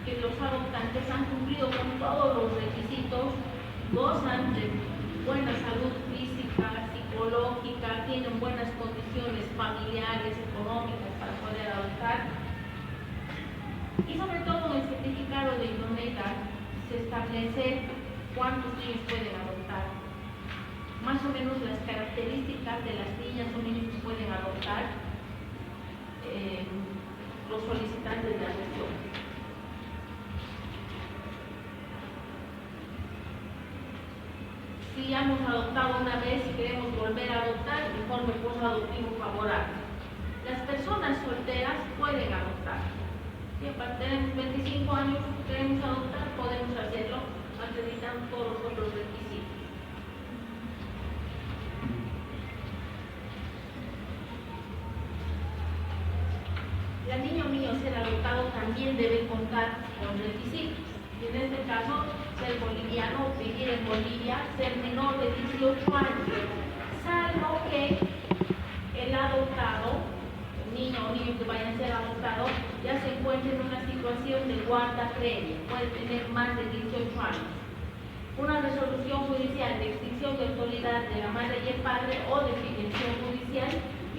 que los adoptantes han cumplido con todos los requisitos, gozan de buena salud física, psicológica, tienen buenas condiciones familiares, económicas para poder adoptar. Y sobre todo en el certificado de idoneidad se establece cuántos niños pueden adoptar, más o menos las características de las niñas o niños que pueden adoptar los solicitantes de adopción. Si ya hemos adoptado una vez y queremos volver a adoptar, informe posadoptivo favorable. Las personas solteras pueden adoptar. Si aparte tenemos 25 años, queremos adoptar, podemos hacerlo acreditando todos los otros requisitos. El niño o niño ser adoptado también debe contar con requisitos. Y en este caso, ser boliviano, vivir en Bolivia, ser menor de 18 años, salvo que el adoptado, el niño o niño que vayan a ser adoptados, ya se encuentre en una situación de guarda previa, puede tener más de 18 años. Una resolución judicial de extinción de autoridad de la madre y el padre o de filiación judicial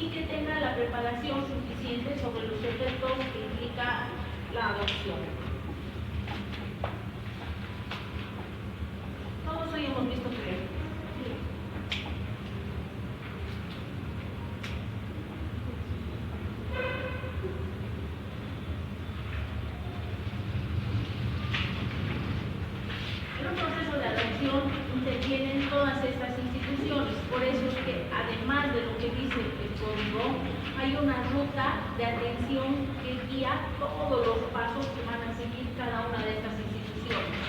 y que tenga la preparación suficiente sobre los efectos que implica la adopción. Todos hoy hemos visto que en un proceso de adopción intervienen todas estas instituciones. Por eso es que, además de lo que dice el código, hay una ruta de atención que guía todos los pasos que van a seguir cada una de estas instituciones.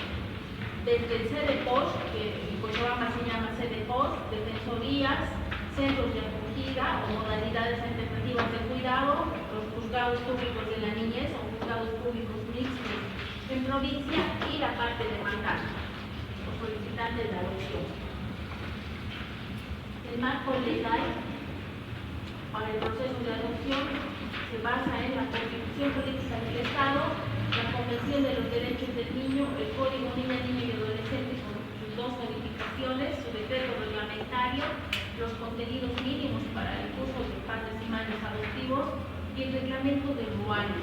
Desde el CEDEPOS, que el programa se llama CEDEPOS, defensorías, centros de acogida o modalidades alternativas de cuidado, los juzgados públicos de la niñez o juzgados públicos mixtos en provincia y la parte demandante, los solicitantes de adopción. El marco legal para el proceso de adopción se basa en la Constitución Política del Estado, la Convención de los Derechos del Niño, el Código Niña, Niño y Adolescente con sus dos modificaciones, su decreto reglamentario, los contenidos mínimos para el curso de padres y madres adoptivos y el reglamento de Ruanda.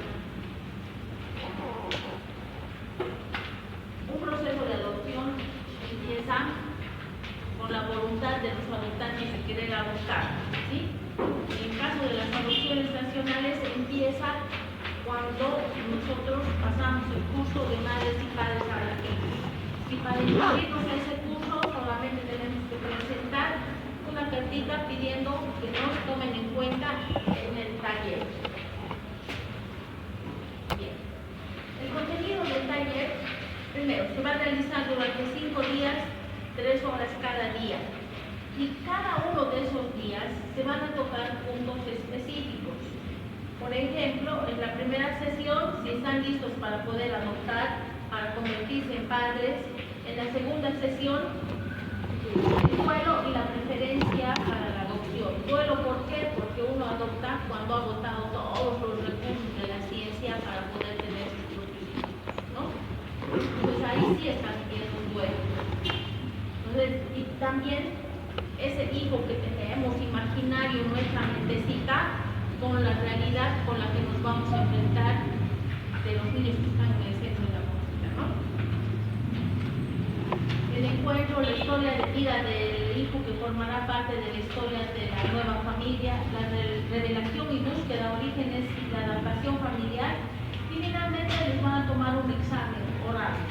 Un proceso de adopción empieza con la voluntad de los adoptantes de querer adoptar, ¿sí? En el caso de las adopciones nacionales empieza cuando nosotros pasamos el curso de madres y padres adoptivos. Y para inscribirnos a ese curso solamente tenemos que presentar una cartita pidiendo que nos tomen en cuenta en el taller. Bien. El contenido del taller, primero, se va a realizar durante 5 días, 3 horas cada día. Y cada uno de esos días se van a tocar puntos específicos. Por ejemplo, en la primera sesión, si están listos para poder adoptar, para convertirse en padres. En la segunda sesión, el duelo y la preferencia para la adopción. Duelo, ¿por qué? Porque uno adopta cuando ha agotado todos los recursos de la ciencia para poder tener sus propios hijos, ¿no? Pues ahí sí están viendo un duelo. Entonces, y también ese hijo que tenemos imaginario en nuestra mentecita con la realidad con la que nos vamos a enfrentar de los niños que están en el centro de la consulta, ¿no? El encuentro, la historia de vida del hijo que formará parte de la historia de la nueva familia, la revelación y búsqueda de orígenes y la adaptación familiar, y finalmente les van a tomar un examen oral.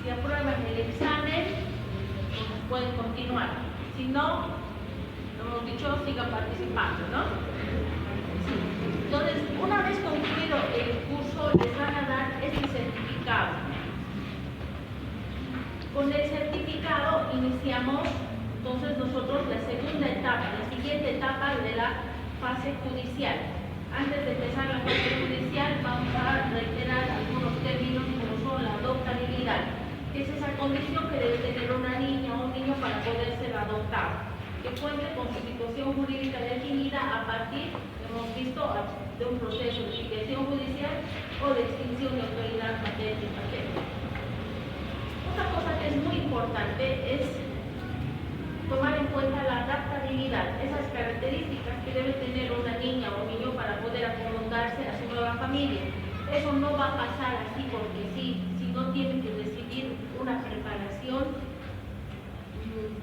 Si aprueban el examen, pues pueden continuar. Si no, como hemos dicho, sigan participando, ¿no? Entonces, una vez concluido el curso, les van a dar este certificado. Con el certificado iniciamos, entonces, nosotros la segunda etapa, la siguiente etapa de la fase judicial. Antes de empezar la fase judicial, vamos a reiterar algunos términos como son la adoptabilidad, que es esa condición que debe tener una niña o un niño para poder ser adoptado, que cuente con su situación jurídica definida a partir, hemos visto, de un proceso de liquidación judicial o de extinción de autoridad patente y patente. Otra cosa que es muy importante es tomar en cuenta la adaptabilidad, esas características que debe tener una niña o un niño para poder acomodarse a su nueva familia. Eso no va a pasar así porque sí, sino tienen que recibir una preparación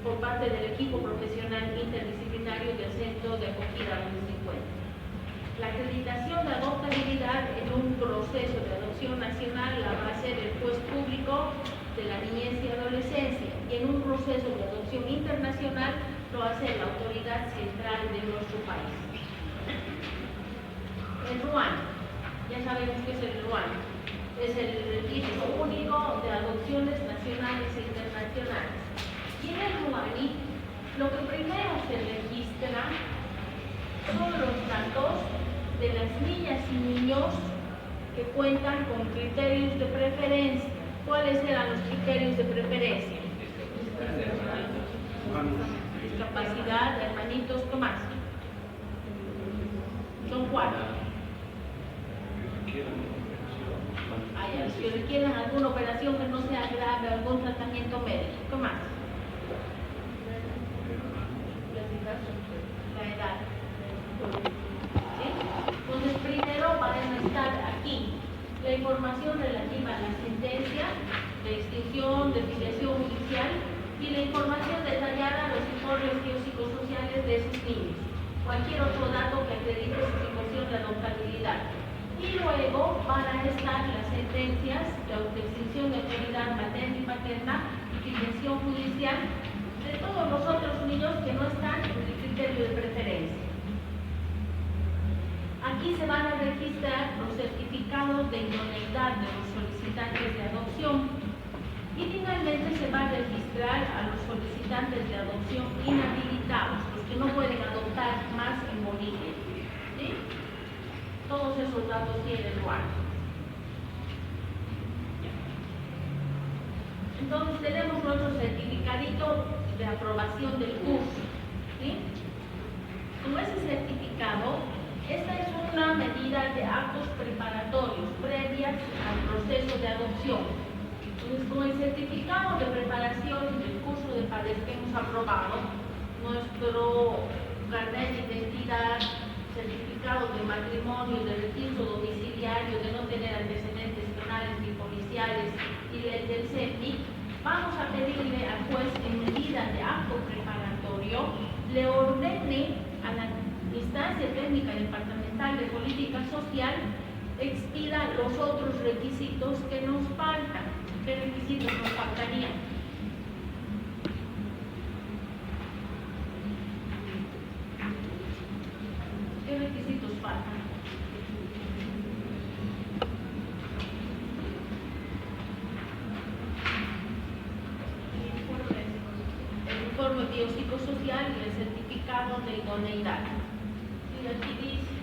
por parte del equipo profesional interdisciplinario del Centro de Acogida donde se encuentra. La acreditación de adoptabilidad en un proceso de adopción nacional la va a hacer el juez público de la niñez y adolescencia, y en un proceso de adopción internacional lo va a hacer la autoridad central de nuestro país. El RUAN, ya sabemos qué es el RUAN, es el registro único de adopciones nacionales e internacionales. Y en el RUANI, lo que primero se registra son los datos de las niñas y niños que cuentan con criterios de preferencia. ¿Cuáles eran los criterios de preferencia? Discapacidad, hermanitos, ¿qué más? Son 4. Los que requieran alguna operación que no sea grave, algún tratamiento médico, ¿qué más? La edad. y la información detallada de los informes biopsicosociales de esos niños, cualquier otro dato que acredite su situación de adoptabilidad. Y luego van a estar las sentencias de extinción de autoridad materna y paterna y filiación judicial de todos los otros niños que no están en el criterio de preferencia. Aquí se van a registrar los certificados de idoneidad de los solicitantes de adopción y finalmente se va a registrar a los solicitantes de adopción inhabilitados, los que no pueden adoptar más en Bolivia. ¿Sí? Todos esos datos tienen lugar. Entonces tenemos nuestro certificadito de aprobación del curso. ¿Sí? Con ese certificado, esta es una medida de actos preparatorios previas al proceso de adopción. Entonces, con el certificado de preparación del curso de padres que hemos aprobado, nuestro carnet de identidad, certificado de matrimonio, de registro domiciliario, de no tener antecedentes penales ni policiales y el del CEPI, vamos a pedirle al juez en medida de acto preparatorio le ordene a la instancia técnica departamental de política social expida los otros requisitos que nos faltan. ¿Qué requisitos nos faltarían? ¿Qué requisitos faltan? El informe biopsicosocial y el certificado de idoneidad. Y aquí dice.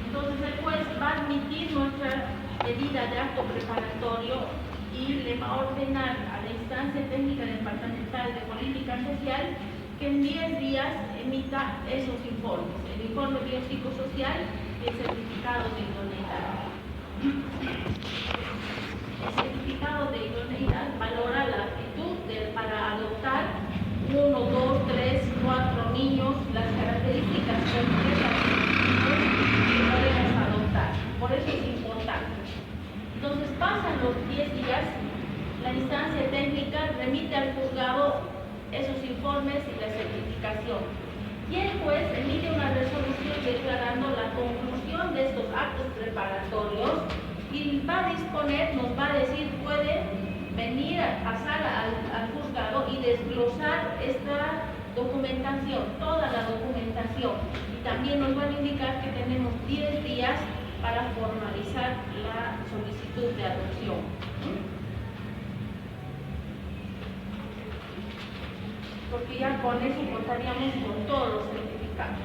Entonces el juez va a admitir nuestra medida de acto preparatorio y le va a ordenar a la instancia técnica departamental de política social que en 10 días emita esos informes, el informe biopsicosocial y el certificado de idoneidad. El certificado de idoneidad valora la aptitud para adoptar 1, 2, 3, 4 niños, las características concretas que podemos adoptar. Por eso es importante. Entonces pasan los 10 días, la instancia técnica remite al juzgado esos informes y la certificación. Y el juez emite una resolución declarando la conclusión de estos actos preparatorios y va a disponer, nos va a decir, puede venir a pasar al juzgado y desglosar esta documentación, toda la documentación. Y también nos van a indicar que tenemos 10 días para formalizar la solicitud de adopción. Porque ya con eso contaríamos con todos los certificados.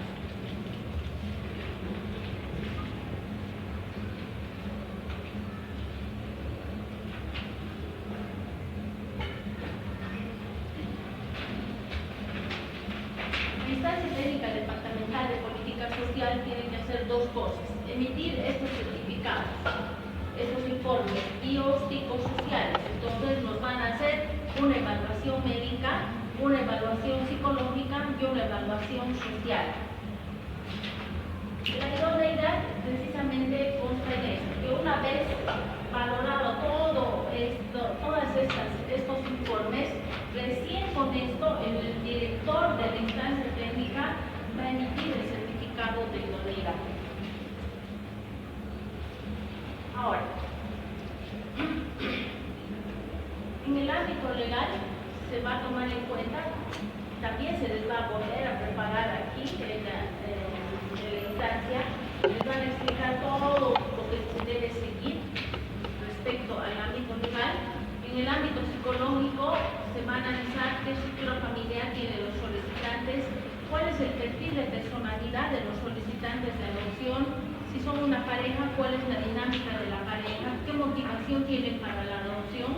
La instancia técnica departamental de política social tiene que hacer dos cosas: emitir estos certificados, estos informes biopsicosociales. Entonces nos van a hacer una evaluación médica, una evaluación psicológica y una evaluación social. La idoneidad precisamente consta en esto, que una vez valorado todo esto, estos informes, recién con esto el director de la instancia técnica va a emitir el certificado de idoneidad. Ahora, en el ámbito legal se va a tomar en cuenta, también se les va a volver a preparar aquí en la instancia, les van a explicar todo lo que se debe seguir respecto al ámbito legal. En el ámbito psicológico se va a analizar qué estructura familiar tienen los solicitantes, cuál es el perfil de personalidad de los solicitantes de adopción, si son una pareja, cuál es la dinámica de la pareja, qué motivación tienen para la adopción.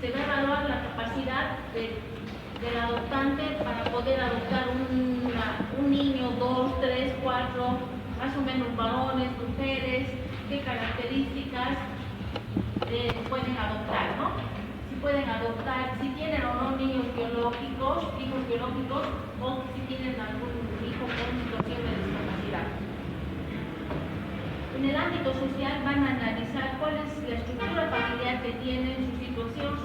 Se va a evaluar la capacidad del adoptante para poder adoptar un niño, 2, 3, 4, más o menos varones, mujeres, qué características pueden adoptar, ¿no? Si pueden adoptar, si tienen o no niños biológicos, hijos biológicos, o si tienen algún hijo con situación de discapacidad. En el ámbito social van a analizar cuál es la estructura familiar que tienen, su situación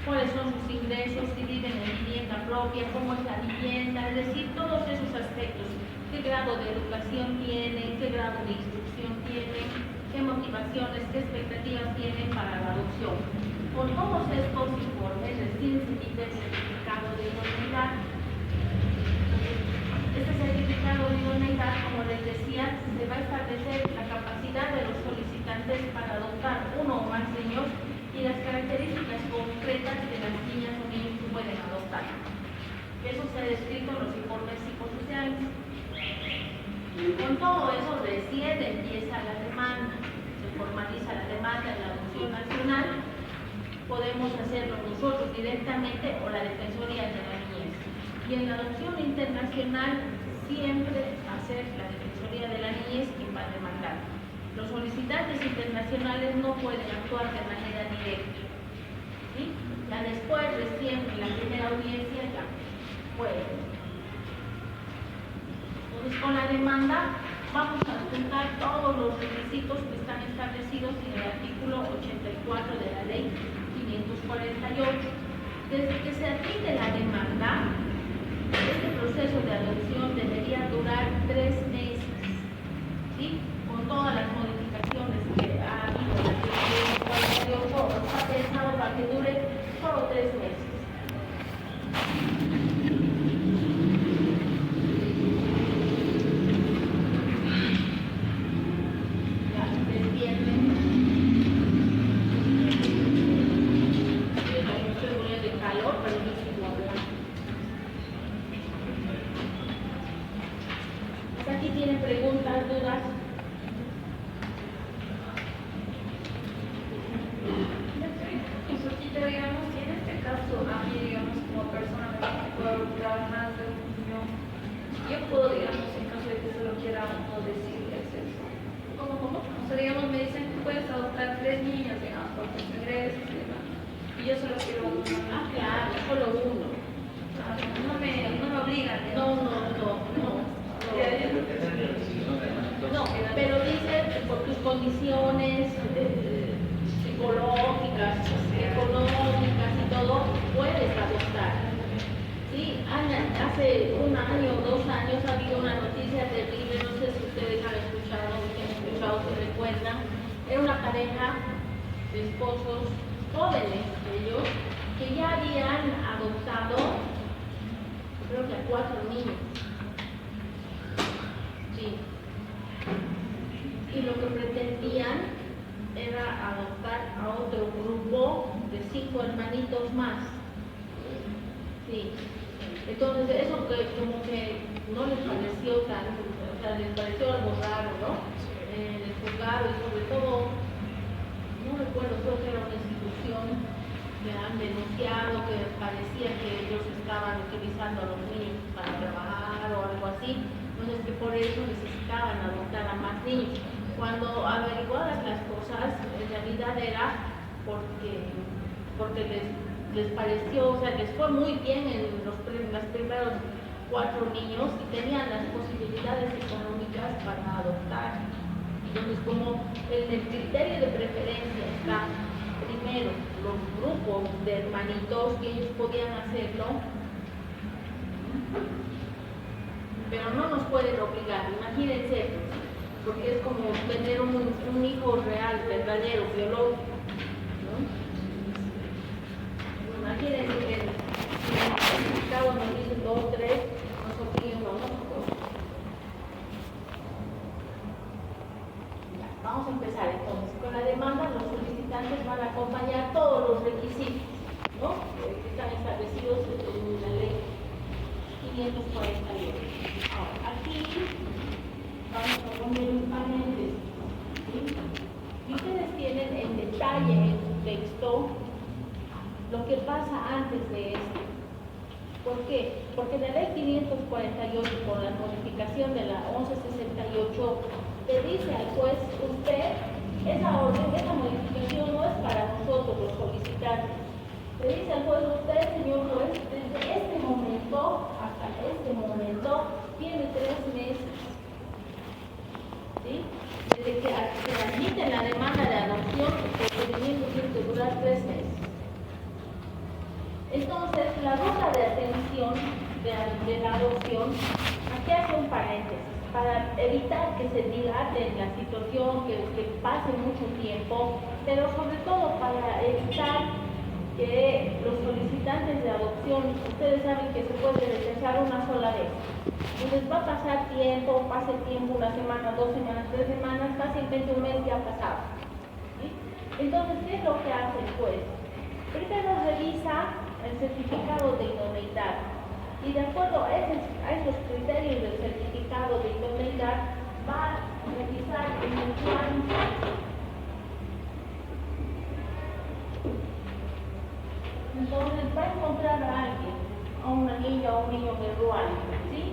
cuáles son sus ingresos, si viven en vivienda propia, cómo es la vivienda, es decir, todos esos aspectos. ¿Qué grado de educación tienen? ¿Qué grado de instrucción tienen? ¿Qué motivaciones, qué expectativas tienen para la adopción? Con todos estos informes recién se emite el certificado de idoneidad. Este certificado de idoneidad, como les decía, se va a establecer la capacidad de los solicitantes para adoptar uno o más niños y las características concretas de las niñas o niños que pueden adoptar. Eso se ha descrito en los informes psicosociales. Con todo eso recién empieza la demanda, se formaliza la demanda en la adopción nacional, podemos hacerlo nosotros directamente o la Defensoría de la Niñez. Y en la adopción internacional siempre hacer la Defensoría de la Niñez quien va a demandar. Los solicitantes internacionales no pueden actuar de manera directa. ¿Sí? Ya después, recién en la primera audiencia, ya pueden. Entonces, con la demanda vamos a juntar todos los requisitos que están establecidos en el artículo 84 de la ley 548. Desde que se admite la demanda, este proceso de adopción debería durar 3 meses, ¿sí? Con todas las modificaciones que ha habido en la ley 548, está pensado para que dure solo 3 meses. Aquí tienen preguntas, dudas. Un poquito, digamos, y en este caso, a mí, digamos, como persona que puedo adoptar más de un niño, yo puedo, digamos, en caso de que solo quiera uno, decirles eso. ¿Cómo? O sea, digamos, me dicen que puedes adoptar 3 niños, digamos, por tus ingresos y demás. Y yo solo quiero uno. Ah, claro, solo uno. No me obligan. No. No, pero dice por tus condiciones psicológicas, económicas y todo, puedes adoptar. Sí, hace 1 año o 2 años ha habido una noticia terrible, no sé si ustedes han escuchado, se recuerdan. Era una pareja de esposos jóvenes, ellos, que ya habían adoptado, creo que a 4 niños. Sí. Y lo que pretendían era adoptar a otro grupo de 5 hermanitos más. Sí. Entonces eso que como que no les pareció tan, o sea, les pareció algo raro, ¿no? Les juzgaron y sobre todo, no recuerdo, creo que era una institución que han denunciado que parecía que ellos estaban utilizando a los niños para trabajar o algo así. Entonces que por eso necesitaban adoptar a más niños. Cuando averiguadas las cosas, en realidad era porque les pareció, o sea, les fue muy bien en los primeros 4 niños y tenían las posibilidades económicas para adoptar. Entonces, como en el criterio de preferencia está primero los grupos de hermanitos que ellos podían hacerlo, pero no nos pueden obligar, imagínense, porque es como tener un hijo real, verdadero, biológico, ¿no? Imagínense que en el certificado nos dicen 2, 3, nosotros no. Vamos a empezar entonces. Con la demanda los solicitantes van a acompañar todos los requisitos, ¿no? Que están establecidos en la ley 548. Ahora, aquí vamos a poner un paréntesis, ¿sí? Y ustedes tienen en detalle en su texto lo que pasa antes de esto. ¿Por qué? Porque la ley 548, con la modificación de la 1168, le dice al juez, usted, esa orden, esa modificación no es para nosotros los solicitantes. Le dice al juez, usted, señor juez, desde este momento hasta este momento, tiene 3 meses. ¿Sí? Desde que se admite la demanda de adopción, el procedimiento tiene que durar 3 meses. de la adopción, aquí hace un paréntesis, para evitar que se dilate la situación, que pase mucho tiempo, pero sobre todo para evitar que los solicitantes de adopción, ustedes saben que se puede rechazar una sola vez. Entonces va a pasar tiempo, pase tiempo, una semana, 2 semanas, 3 semanas, fácilmente un mes ya ha pasado. ¿Sí? Entonces, ¿qué es lo que hace el juez? Primero revisa el certificado de idoneidad y de acuerdo a esos criterios del certificado de idoneidad va a revisar en el plan. Entonces va a encontrar a alguien, a una niña o un niño de rural, ¿sí?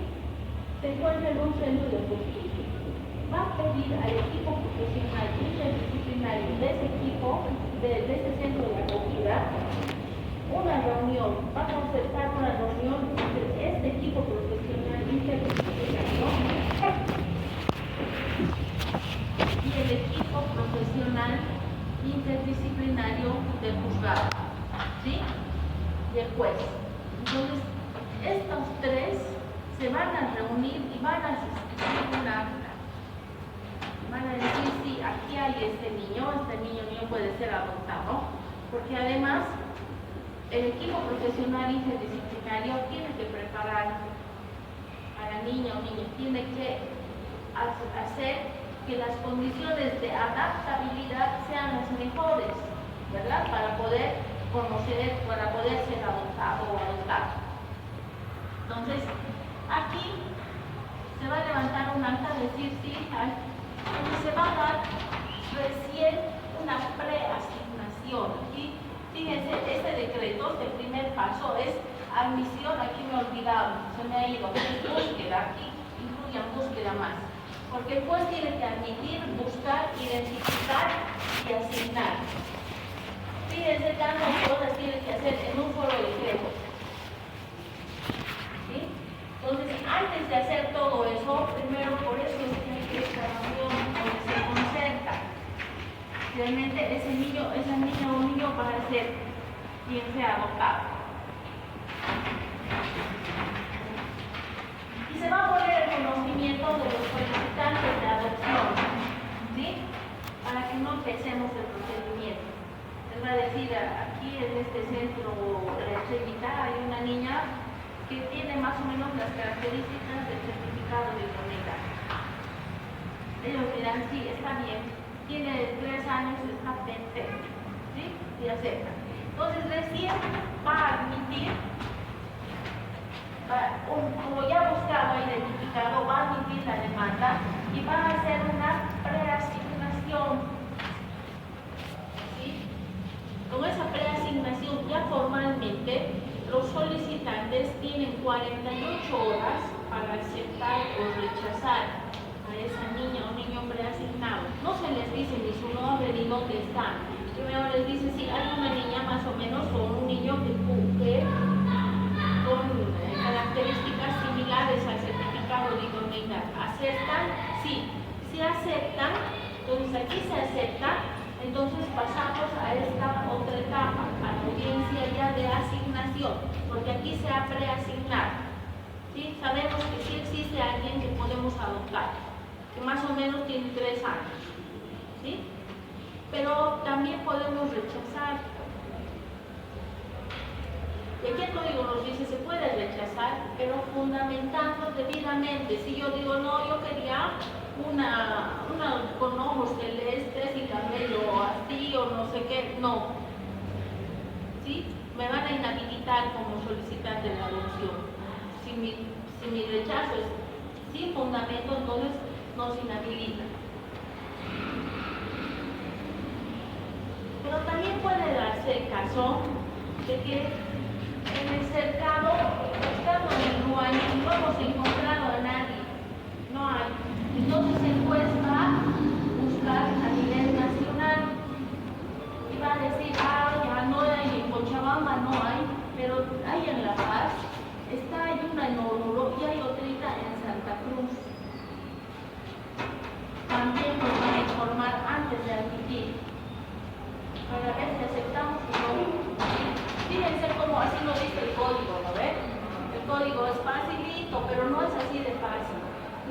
Se encuentra en un centro de justicia. Va a pedir al equipo profesional interdisciplinario de ese equipo, de ese centro de acogida, una reunión. Va a concertar una reunión entre este equipo profesional interdisciplinario y el equipo profesional interdisciplinario del juzgado, ¿sí? Y el juez. Entonces, estos tres se van a reunir y van a sustituir un acta. Van a decir, sí, aquí hay este niño no puede ser adoptado, porque además el equipo profesional interdisciplinario tiene que preparar a la niña o niño, tiene que hacer que las condiciones de adaptabilidad sean las mejores, ¿verdad? Para poder conocer, para poder ser adoptado o adoptado. Entonces, aquí se va a levantar un acta de decir sí, donde se va a dar recién una preasignación. Aquí, fíjense, este decreto, este primer paso es admisión, aquí me he olvidado, se me ha ido, es búsqueda, aquí incluyan búsqueda más. Porque el juez tiene que admitir, buscar, identificar y asignar. Fíjense, tantas cosas tiene que hacer en un solo decreto. ¿Sí? Entonces, antes de hacer todo eso, primero por eso es que hay que esta reunión donde se concerta. Realmente ese niño, esa niña o niño va a ser quien sea adoptado. Y se va a poner el conocimiento de los solicitantes de adopción, ¿sí? Para que no empecemos el procedimiento. Les va a decir, aquí en este centro de Estrellita hay una niña que tiene más o menos las características del certificado de idoneidad. Ellos dirán, sí, está bien, tiene 3 años, está perfecto, ¿sí? Y aceptan. Entonces recién va a admitir, como ya buscado, identificado, va a admitir la demanda y va a hacer una preasignación. ¿Sí? Con esa preasignación ya formalmente los solicitantes tienen 48 horas para aceptar o rechazar a esa niña o niño preasignado. No se les dice ni su nombre ni dónde están. Primero les dice si hay una niña más o menos o un niño que con características similares al certificado de idoneidad. ¿Aceptan? Sí. Si aceptan, entonces aquí se acepta, entonces pasamos a esta otra etapa, a la audiencia ya de asignación, porque aquí se ha preasignado. ¿Sí? Sabemos que sí existe alguien que podemos adoptar, que más o menos tiene 3 años. ¿Sí? Pero también podemos rechazar. Y aquí el código nos dice, se puede rechazar, pero fundamentando debidamente. Si yo digo, no, yo quería una con ojos celestes y cabello así o no sé qué, no. ¿Sí? Me van a inhabilitar como solicitante de adopción. Si mi rechazo es sin fundamento, entonces nos inhabilita. Pero también puede darse el caso de que en el cercado, buscando en el Ruan, no hemos encontrado a nadie, no hay. Entonces el juez va a buscar a nivel nacional y va a decir, ya no hay, en Cochabamba no hay, pero hay en La Paz, hay una en Oruro y hay otrita en Santa Cruz. También nos van a informar antes de admitir, para ver si aceptamos o no. Fíjense cómo así lo dice el código, ¿no ven? El código es facilito, pero no es así de fácil.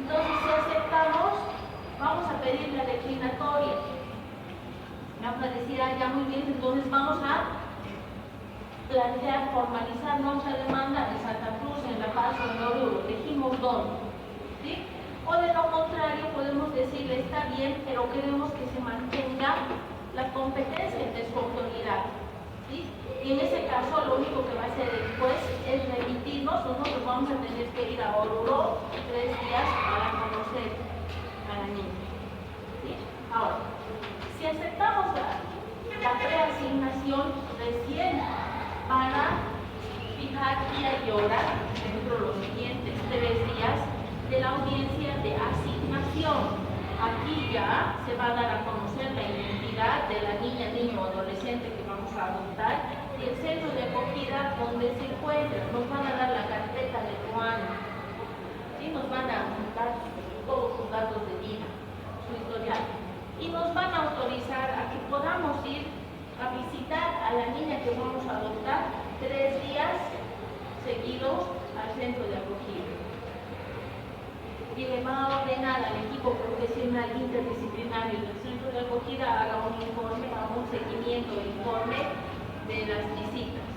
Entonces, si aceptamos, vamos a pedir la declinatoria. Vamos a decir, ya muy bien, entonces vamos a plantear, formalizar nuestra demanda en Santa Cruz, en La Paz o en Oruro. Dijimos dónde. ¿Sí? O de lo contrario, podemos decirle, está bien, pero queremos que se mantenga la competencia de su autoridad. ¿Sí? Y en ese caso, lo único que va a hacer el juez es remitirnos. Nosotros vamos a tener que ir a Oruro 3 días para conocer a la niña. ¿Sí? Ahora, si aceptamos la preasignación, recién para fijar día y hora dentro de los siguientes 3 días de la audiencia de asignación. Aquí ya se va a dar a conocer la identidad de la niña, niño o adolescente que vamos a adoptar y el centro de acogida donde se encuentra. Nos van a dar la carpeta de ruano, ¿sí? Nos van a dar todos sus datos de vida, su historial, y nos van a autorizar a que podamos ir a visitar a la niña que vamos a adoptar 3 días seguidos al centro de acogida. Y le va a ordenar al equipo profesional interdisciplinario del centro de acogida haga un informe, haga un seguimiento del informe de las visitas.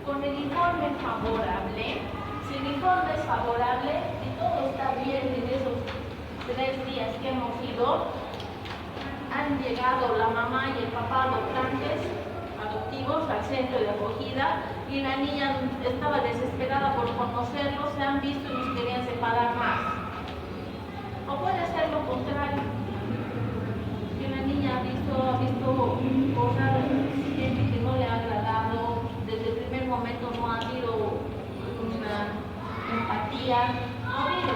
Con el informe favorable, si el informe es favorable, si todo está bien en esos 3 días que hemos ido, han llegado la mamá y el papá adoptivos al centro de acogida y la niña estaba desesperada por conocerlos, se han visto y nos querían separar más. O puede ser lo contrario, que la niña ha visto cosas que no le ha agradado, desde el primer momento no ha habido una empatía, no ha habido,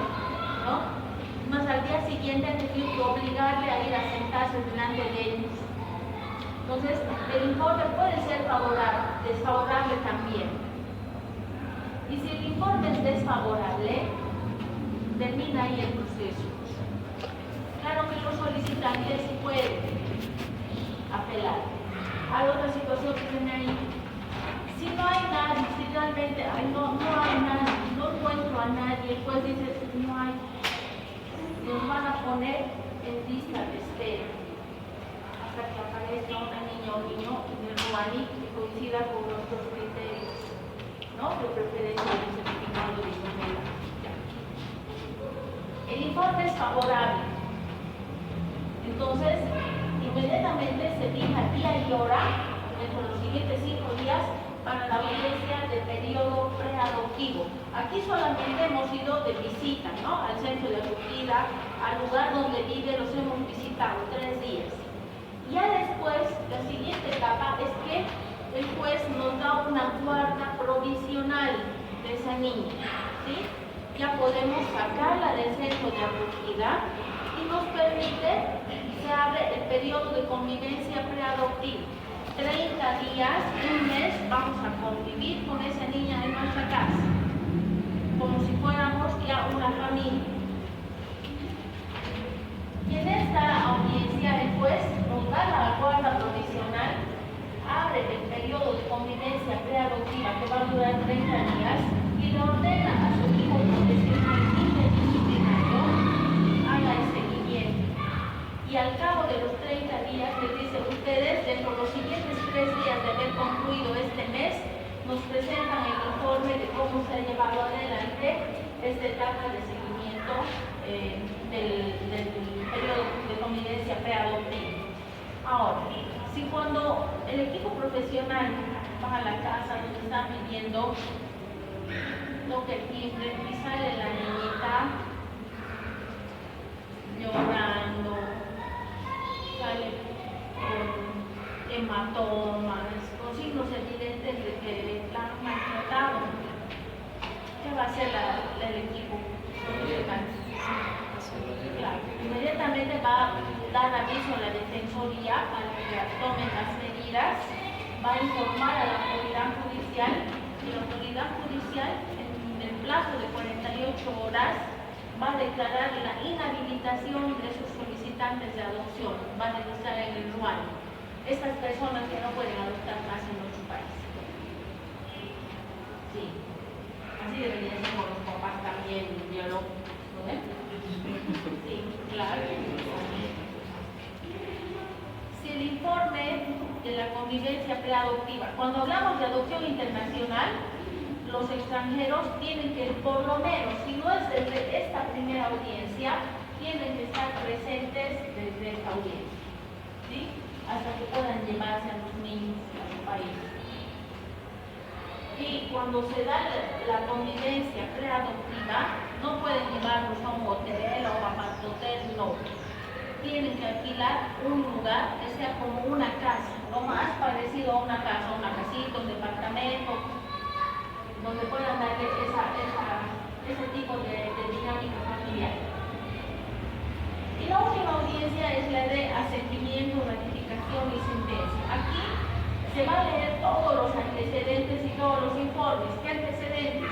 ¿no? Más al día siguiente han tenido que obligarle a ir a sentarse delante de ellos. Entonces, el informe puede ser favorable, desfavorable también. Y si el informe es desfavorable, termina ahí el proceso. Claro que los solicitantes pueden apelar. Hay otra situación que tiene ahí. Si no hay nadie, si realmente no hay nadie, no encuentro a nadie, el juez dice, no hay, nos van a poner en lista de espera hasta que aparezca una niña o niño en el RUANI que coincida con nuestros criterios, ¿no? De preferencia del certificado de idoneidad. El informe es favorable. Entonces, inmediatamente se fija día y hora dentro de los siguientes 5 días para la audiencia del periodo preadoptivo. Aquí solamente hemos ido de visita, ¿no? Al centro de acogida, al lugar donde vive, los hemos visitado 3 días. Ya después, la siguiente etapa es que el juez nos da una guarda provisional de esa niña, ¿sí? Ya podemos sacarla del centro de acogida y nos permite, se abre el periodo de convivencia preadoptiva. 30 días, un mes, vamos a convivir con esa niña en nuestra casa, como si fuéramos ya una familia. Y en esta audiencia el juez nos da la guarda provisional, abre el periodo de convivencia preadoptiva que va a durar 30 días y le ordena a su equipo profesional interdisciplinario haga el seguimiento. Y al cabo de los 30 días les dice, ustedes dentro de los siguientes 3 días de haber concluido este mes, nos presentan el informe de cómo se ha llevado adelante esta etapa de seguimiento del periodo de convivencia preadoptiva. Ahora, si cuando el equipo profesional va a la casa donde están viviendo, toca el timbre y sale la niñita llorando, sale con hematomas, con signos evidentes de que la han maltratado, ¿qué va a hacer el equipo profesional? Claro, inmediatamente va a dar aviso a la defensoría para que tomen las medidas, va a informar a la autoridad judicial y la autoridad judicial en el plazo de 48 horas va a declarar la inhabilitación de sus solicitantes de adopción, va a registrar en el RUANI estas personas que no pueden adoptar más en nuestro país. Sí, así deberían ser con los papás también biológicos, ¿no ven? Sí, claro. Si el informe de la convivencia preadoptiva, cuando hablamos de adopción internacional, los extranjeros tienen que, por lo menos, si no es desde esta primera audiencia, tienen que estar presentes desde esta audiencia, ¿sí? Hasta que puedan llevarse a los niños a su país. Y cuando se da la convivencia preadoptiva, no pueden llevarlos a un hotel o a un hotel, no. Tienen que alquilar un lugar que sea como una casa, lo más parecido a una casa, una casita, un departamento, donde puedan darle ese tipo de dinámica familiar. Y la última audiencia es la de asentimiento, ratificación y sentencia. Aquí se va a leer todos los antecedentes y todos los informes. ¿Qué antecedentes?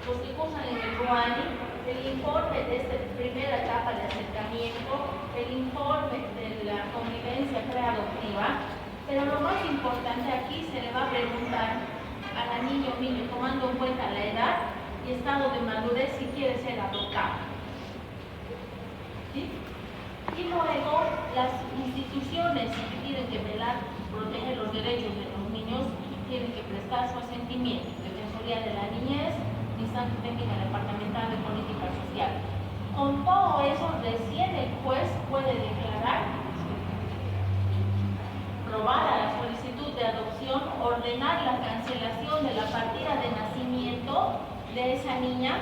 Los que cursan en el RUANI, el informe de esta primera etapa de acercamiento, el informe de la convivencia preadoptiva, pero lo más importante aquí se le va a preguntar a la niña o niño, tomando en cuenta la edad y estado de madurez, si quiere ser adoptado. ¿Sí? Y luego las instituciones que tienen que velar, proteger los derechos de los niños, tienen que prestar su asentimiento. Defensoría de la Niñez, Instancia Técnica Departamental de Política Social. Con todo eso, recién el juez puede declarar aprobada la solicitud de adopción, ordenar la cancelación de la partida de nacimiento de esa niña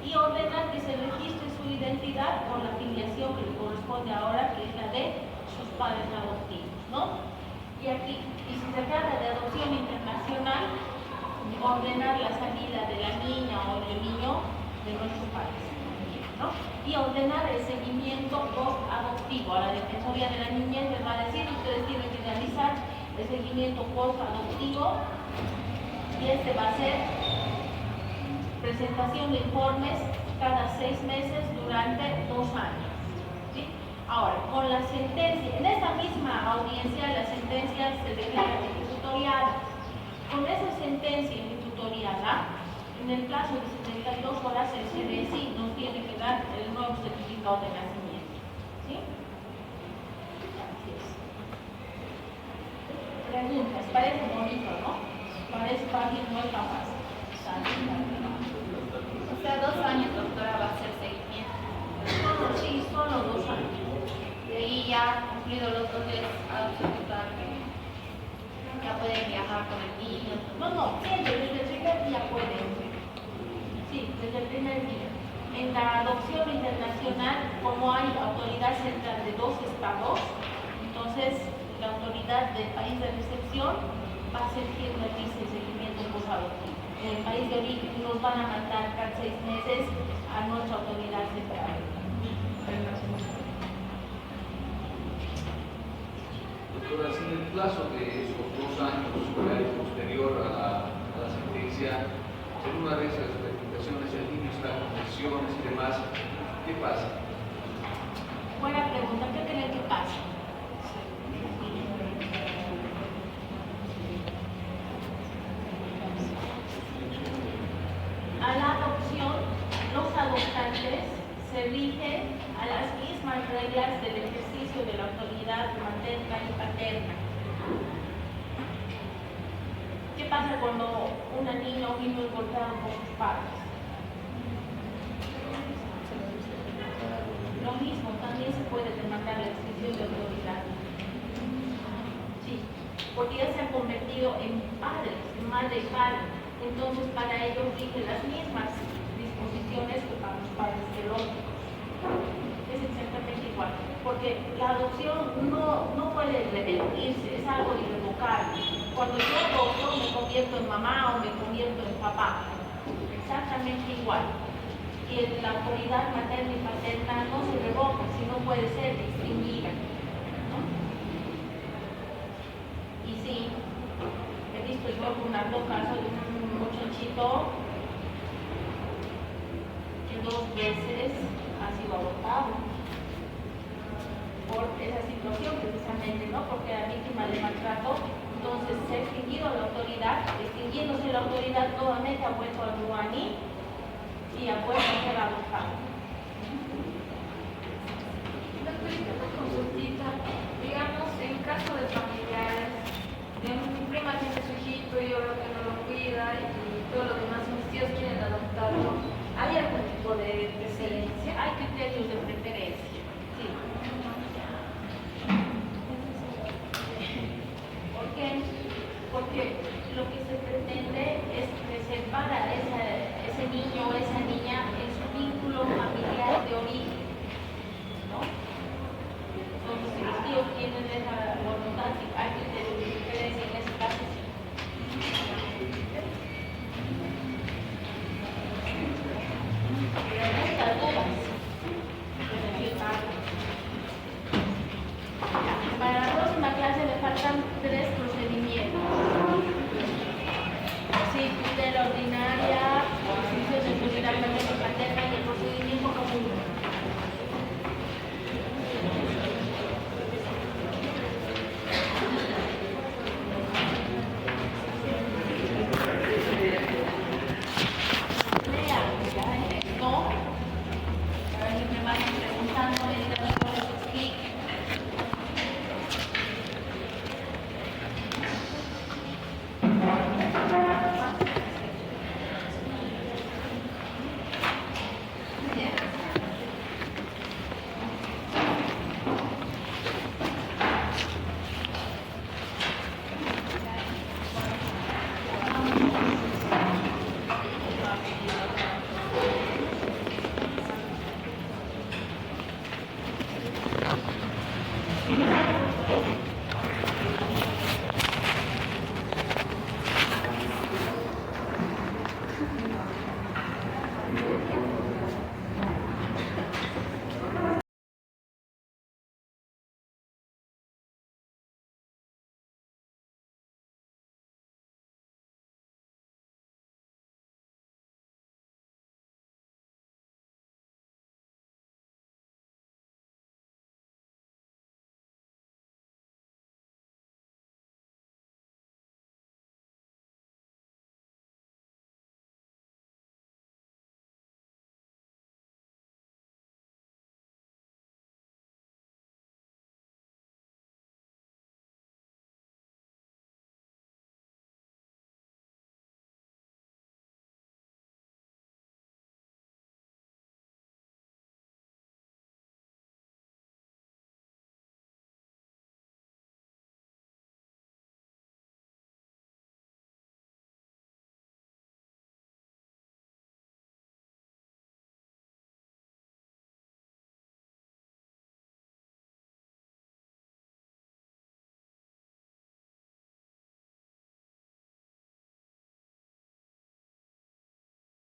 y ordenar que se registre su identidad con la filiación que le corresponde ahora, que es la de sus padres adoptivos, ¿no? Y aquí, y si se trata de adopción internacional, ordenar la salida de la niña o del niño de nuestro país, ¿no? Y ordenar el seguimiento post-adoptivo. A la Defensoría de la Niñez les va a decir, ustedes tienen que realizar el seguimiento post-adoptivo y este va a ser presentación de informes cada 6 meses durante 2 años. ¿Sí? Ahora, con la sentencia, en esta misma audiencia, la sentencia se declara ejecutoriada. Con esa sentencia ejecutoriada, en el plazo de 72 horas, el CDSI nos tiene que dar el nuevo certificado de nacimiento. ¿Sí? Así es. Preguntas, parece bonito, ¿no? Parece fácil, no es tan fácil. O sea, 2 años, doctora, va a hacer seguimiento. Sí, solo 2 años. De ahí ya cumplido los 2 días a solicitar que ya pueden viajar con el niño. No, siempre, desde el primer día pueden. Sí, desde el primer día. En la adopción internacional, como hay autoridad central de 2 estados, entonces la autoridad del país de recepción va a ser quien realice el seguimiento posadoptivo. En el país de origen nos van a mandar cada 6 meses a nuestra autoridad central. Doctora, si en el plazo de esos 2 años posterior a la sentencia, en una de esas verificaciones el niño está con lesiones y demás, ¿qué pasa? Buena pregunta, ¿qué creen que pasa? A la adopción, los adoptantes se rigen a las mismas reglas del ejercicio de la autoridad materna y paterna. ¿Qué pasa cuando una niña o un niño es golpeado por sus padres? Lo mismo, también se puede demandar la extinción de autoridad. Sí, porque ya se han convertido en padres, en madre y padre. Entonces, para ellos rigen las mismas disposiciones que para los padres biológicos. Es exactamente igual, porque la adopción no puede revertirse, es algo irrevocable. Cuando yo adopto, me convierto en mamá o me convierto en papá. Exactamente igual. Y la autoridad materna y paterna no se revoca, sino puede ser extinguida, ¿no? Y sí, he visto yo un caso de un muchachito que 2 veces ha sido adoptado por esa situación precisamente, ¿no? Porque era víctima de maltrato, entonces se ha extinguido la autoridad, extinguiéndose la autoridad nuevamente ha vuelto al ruaní y ha vuelto a ser adoptado.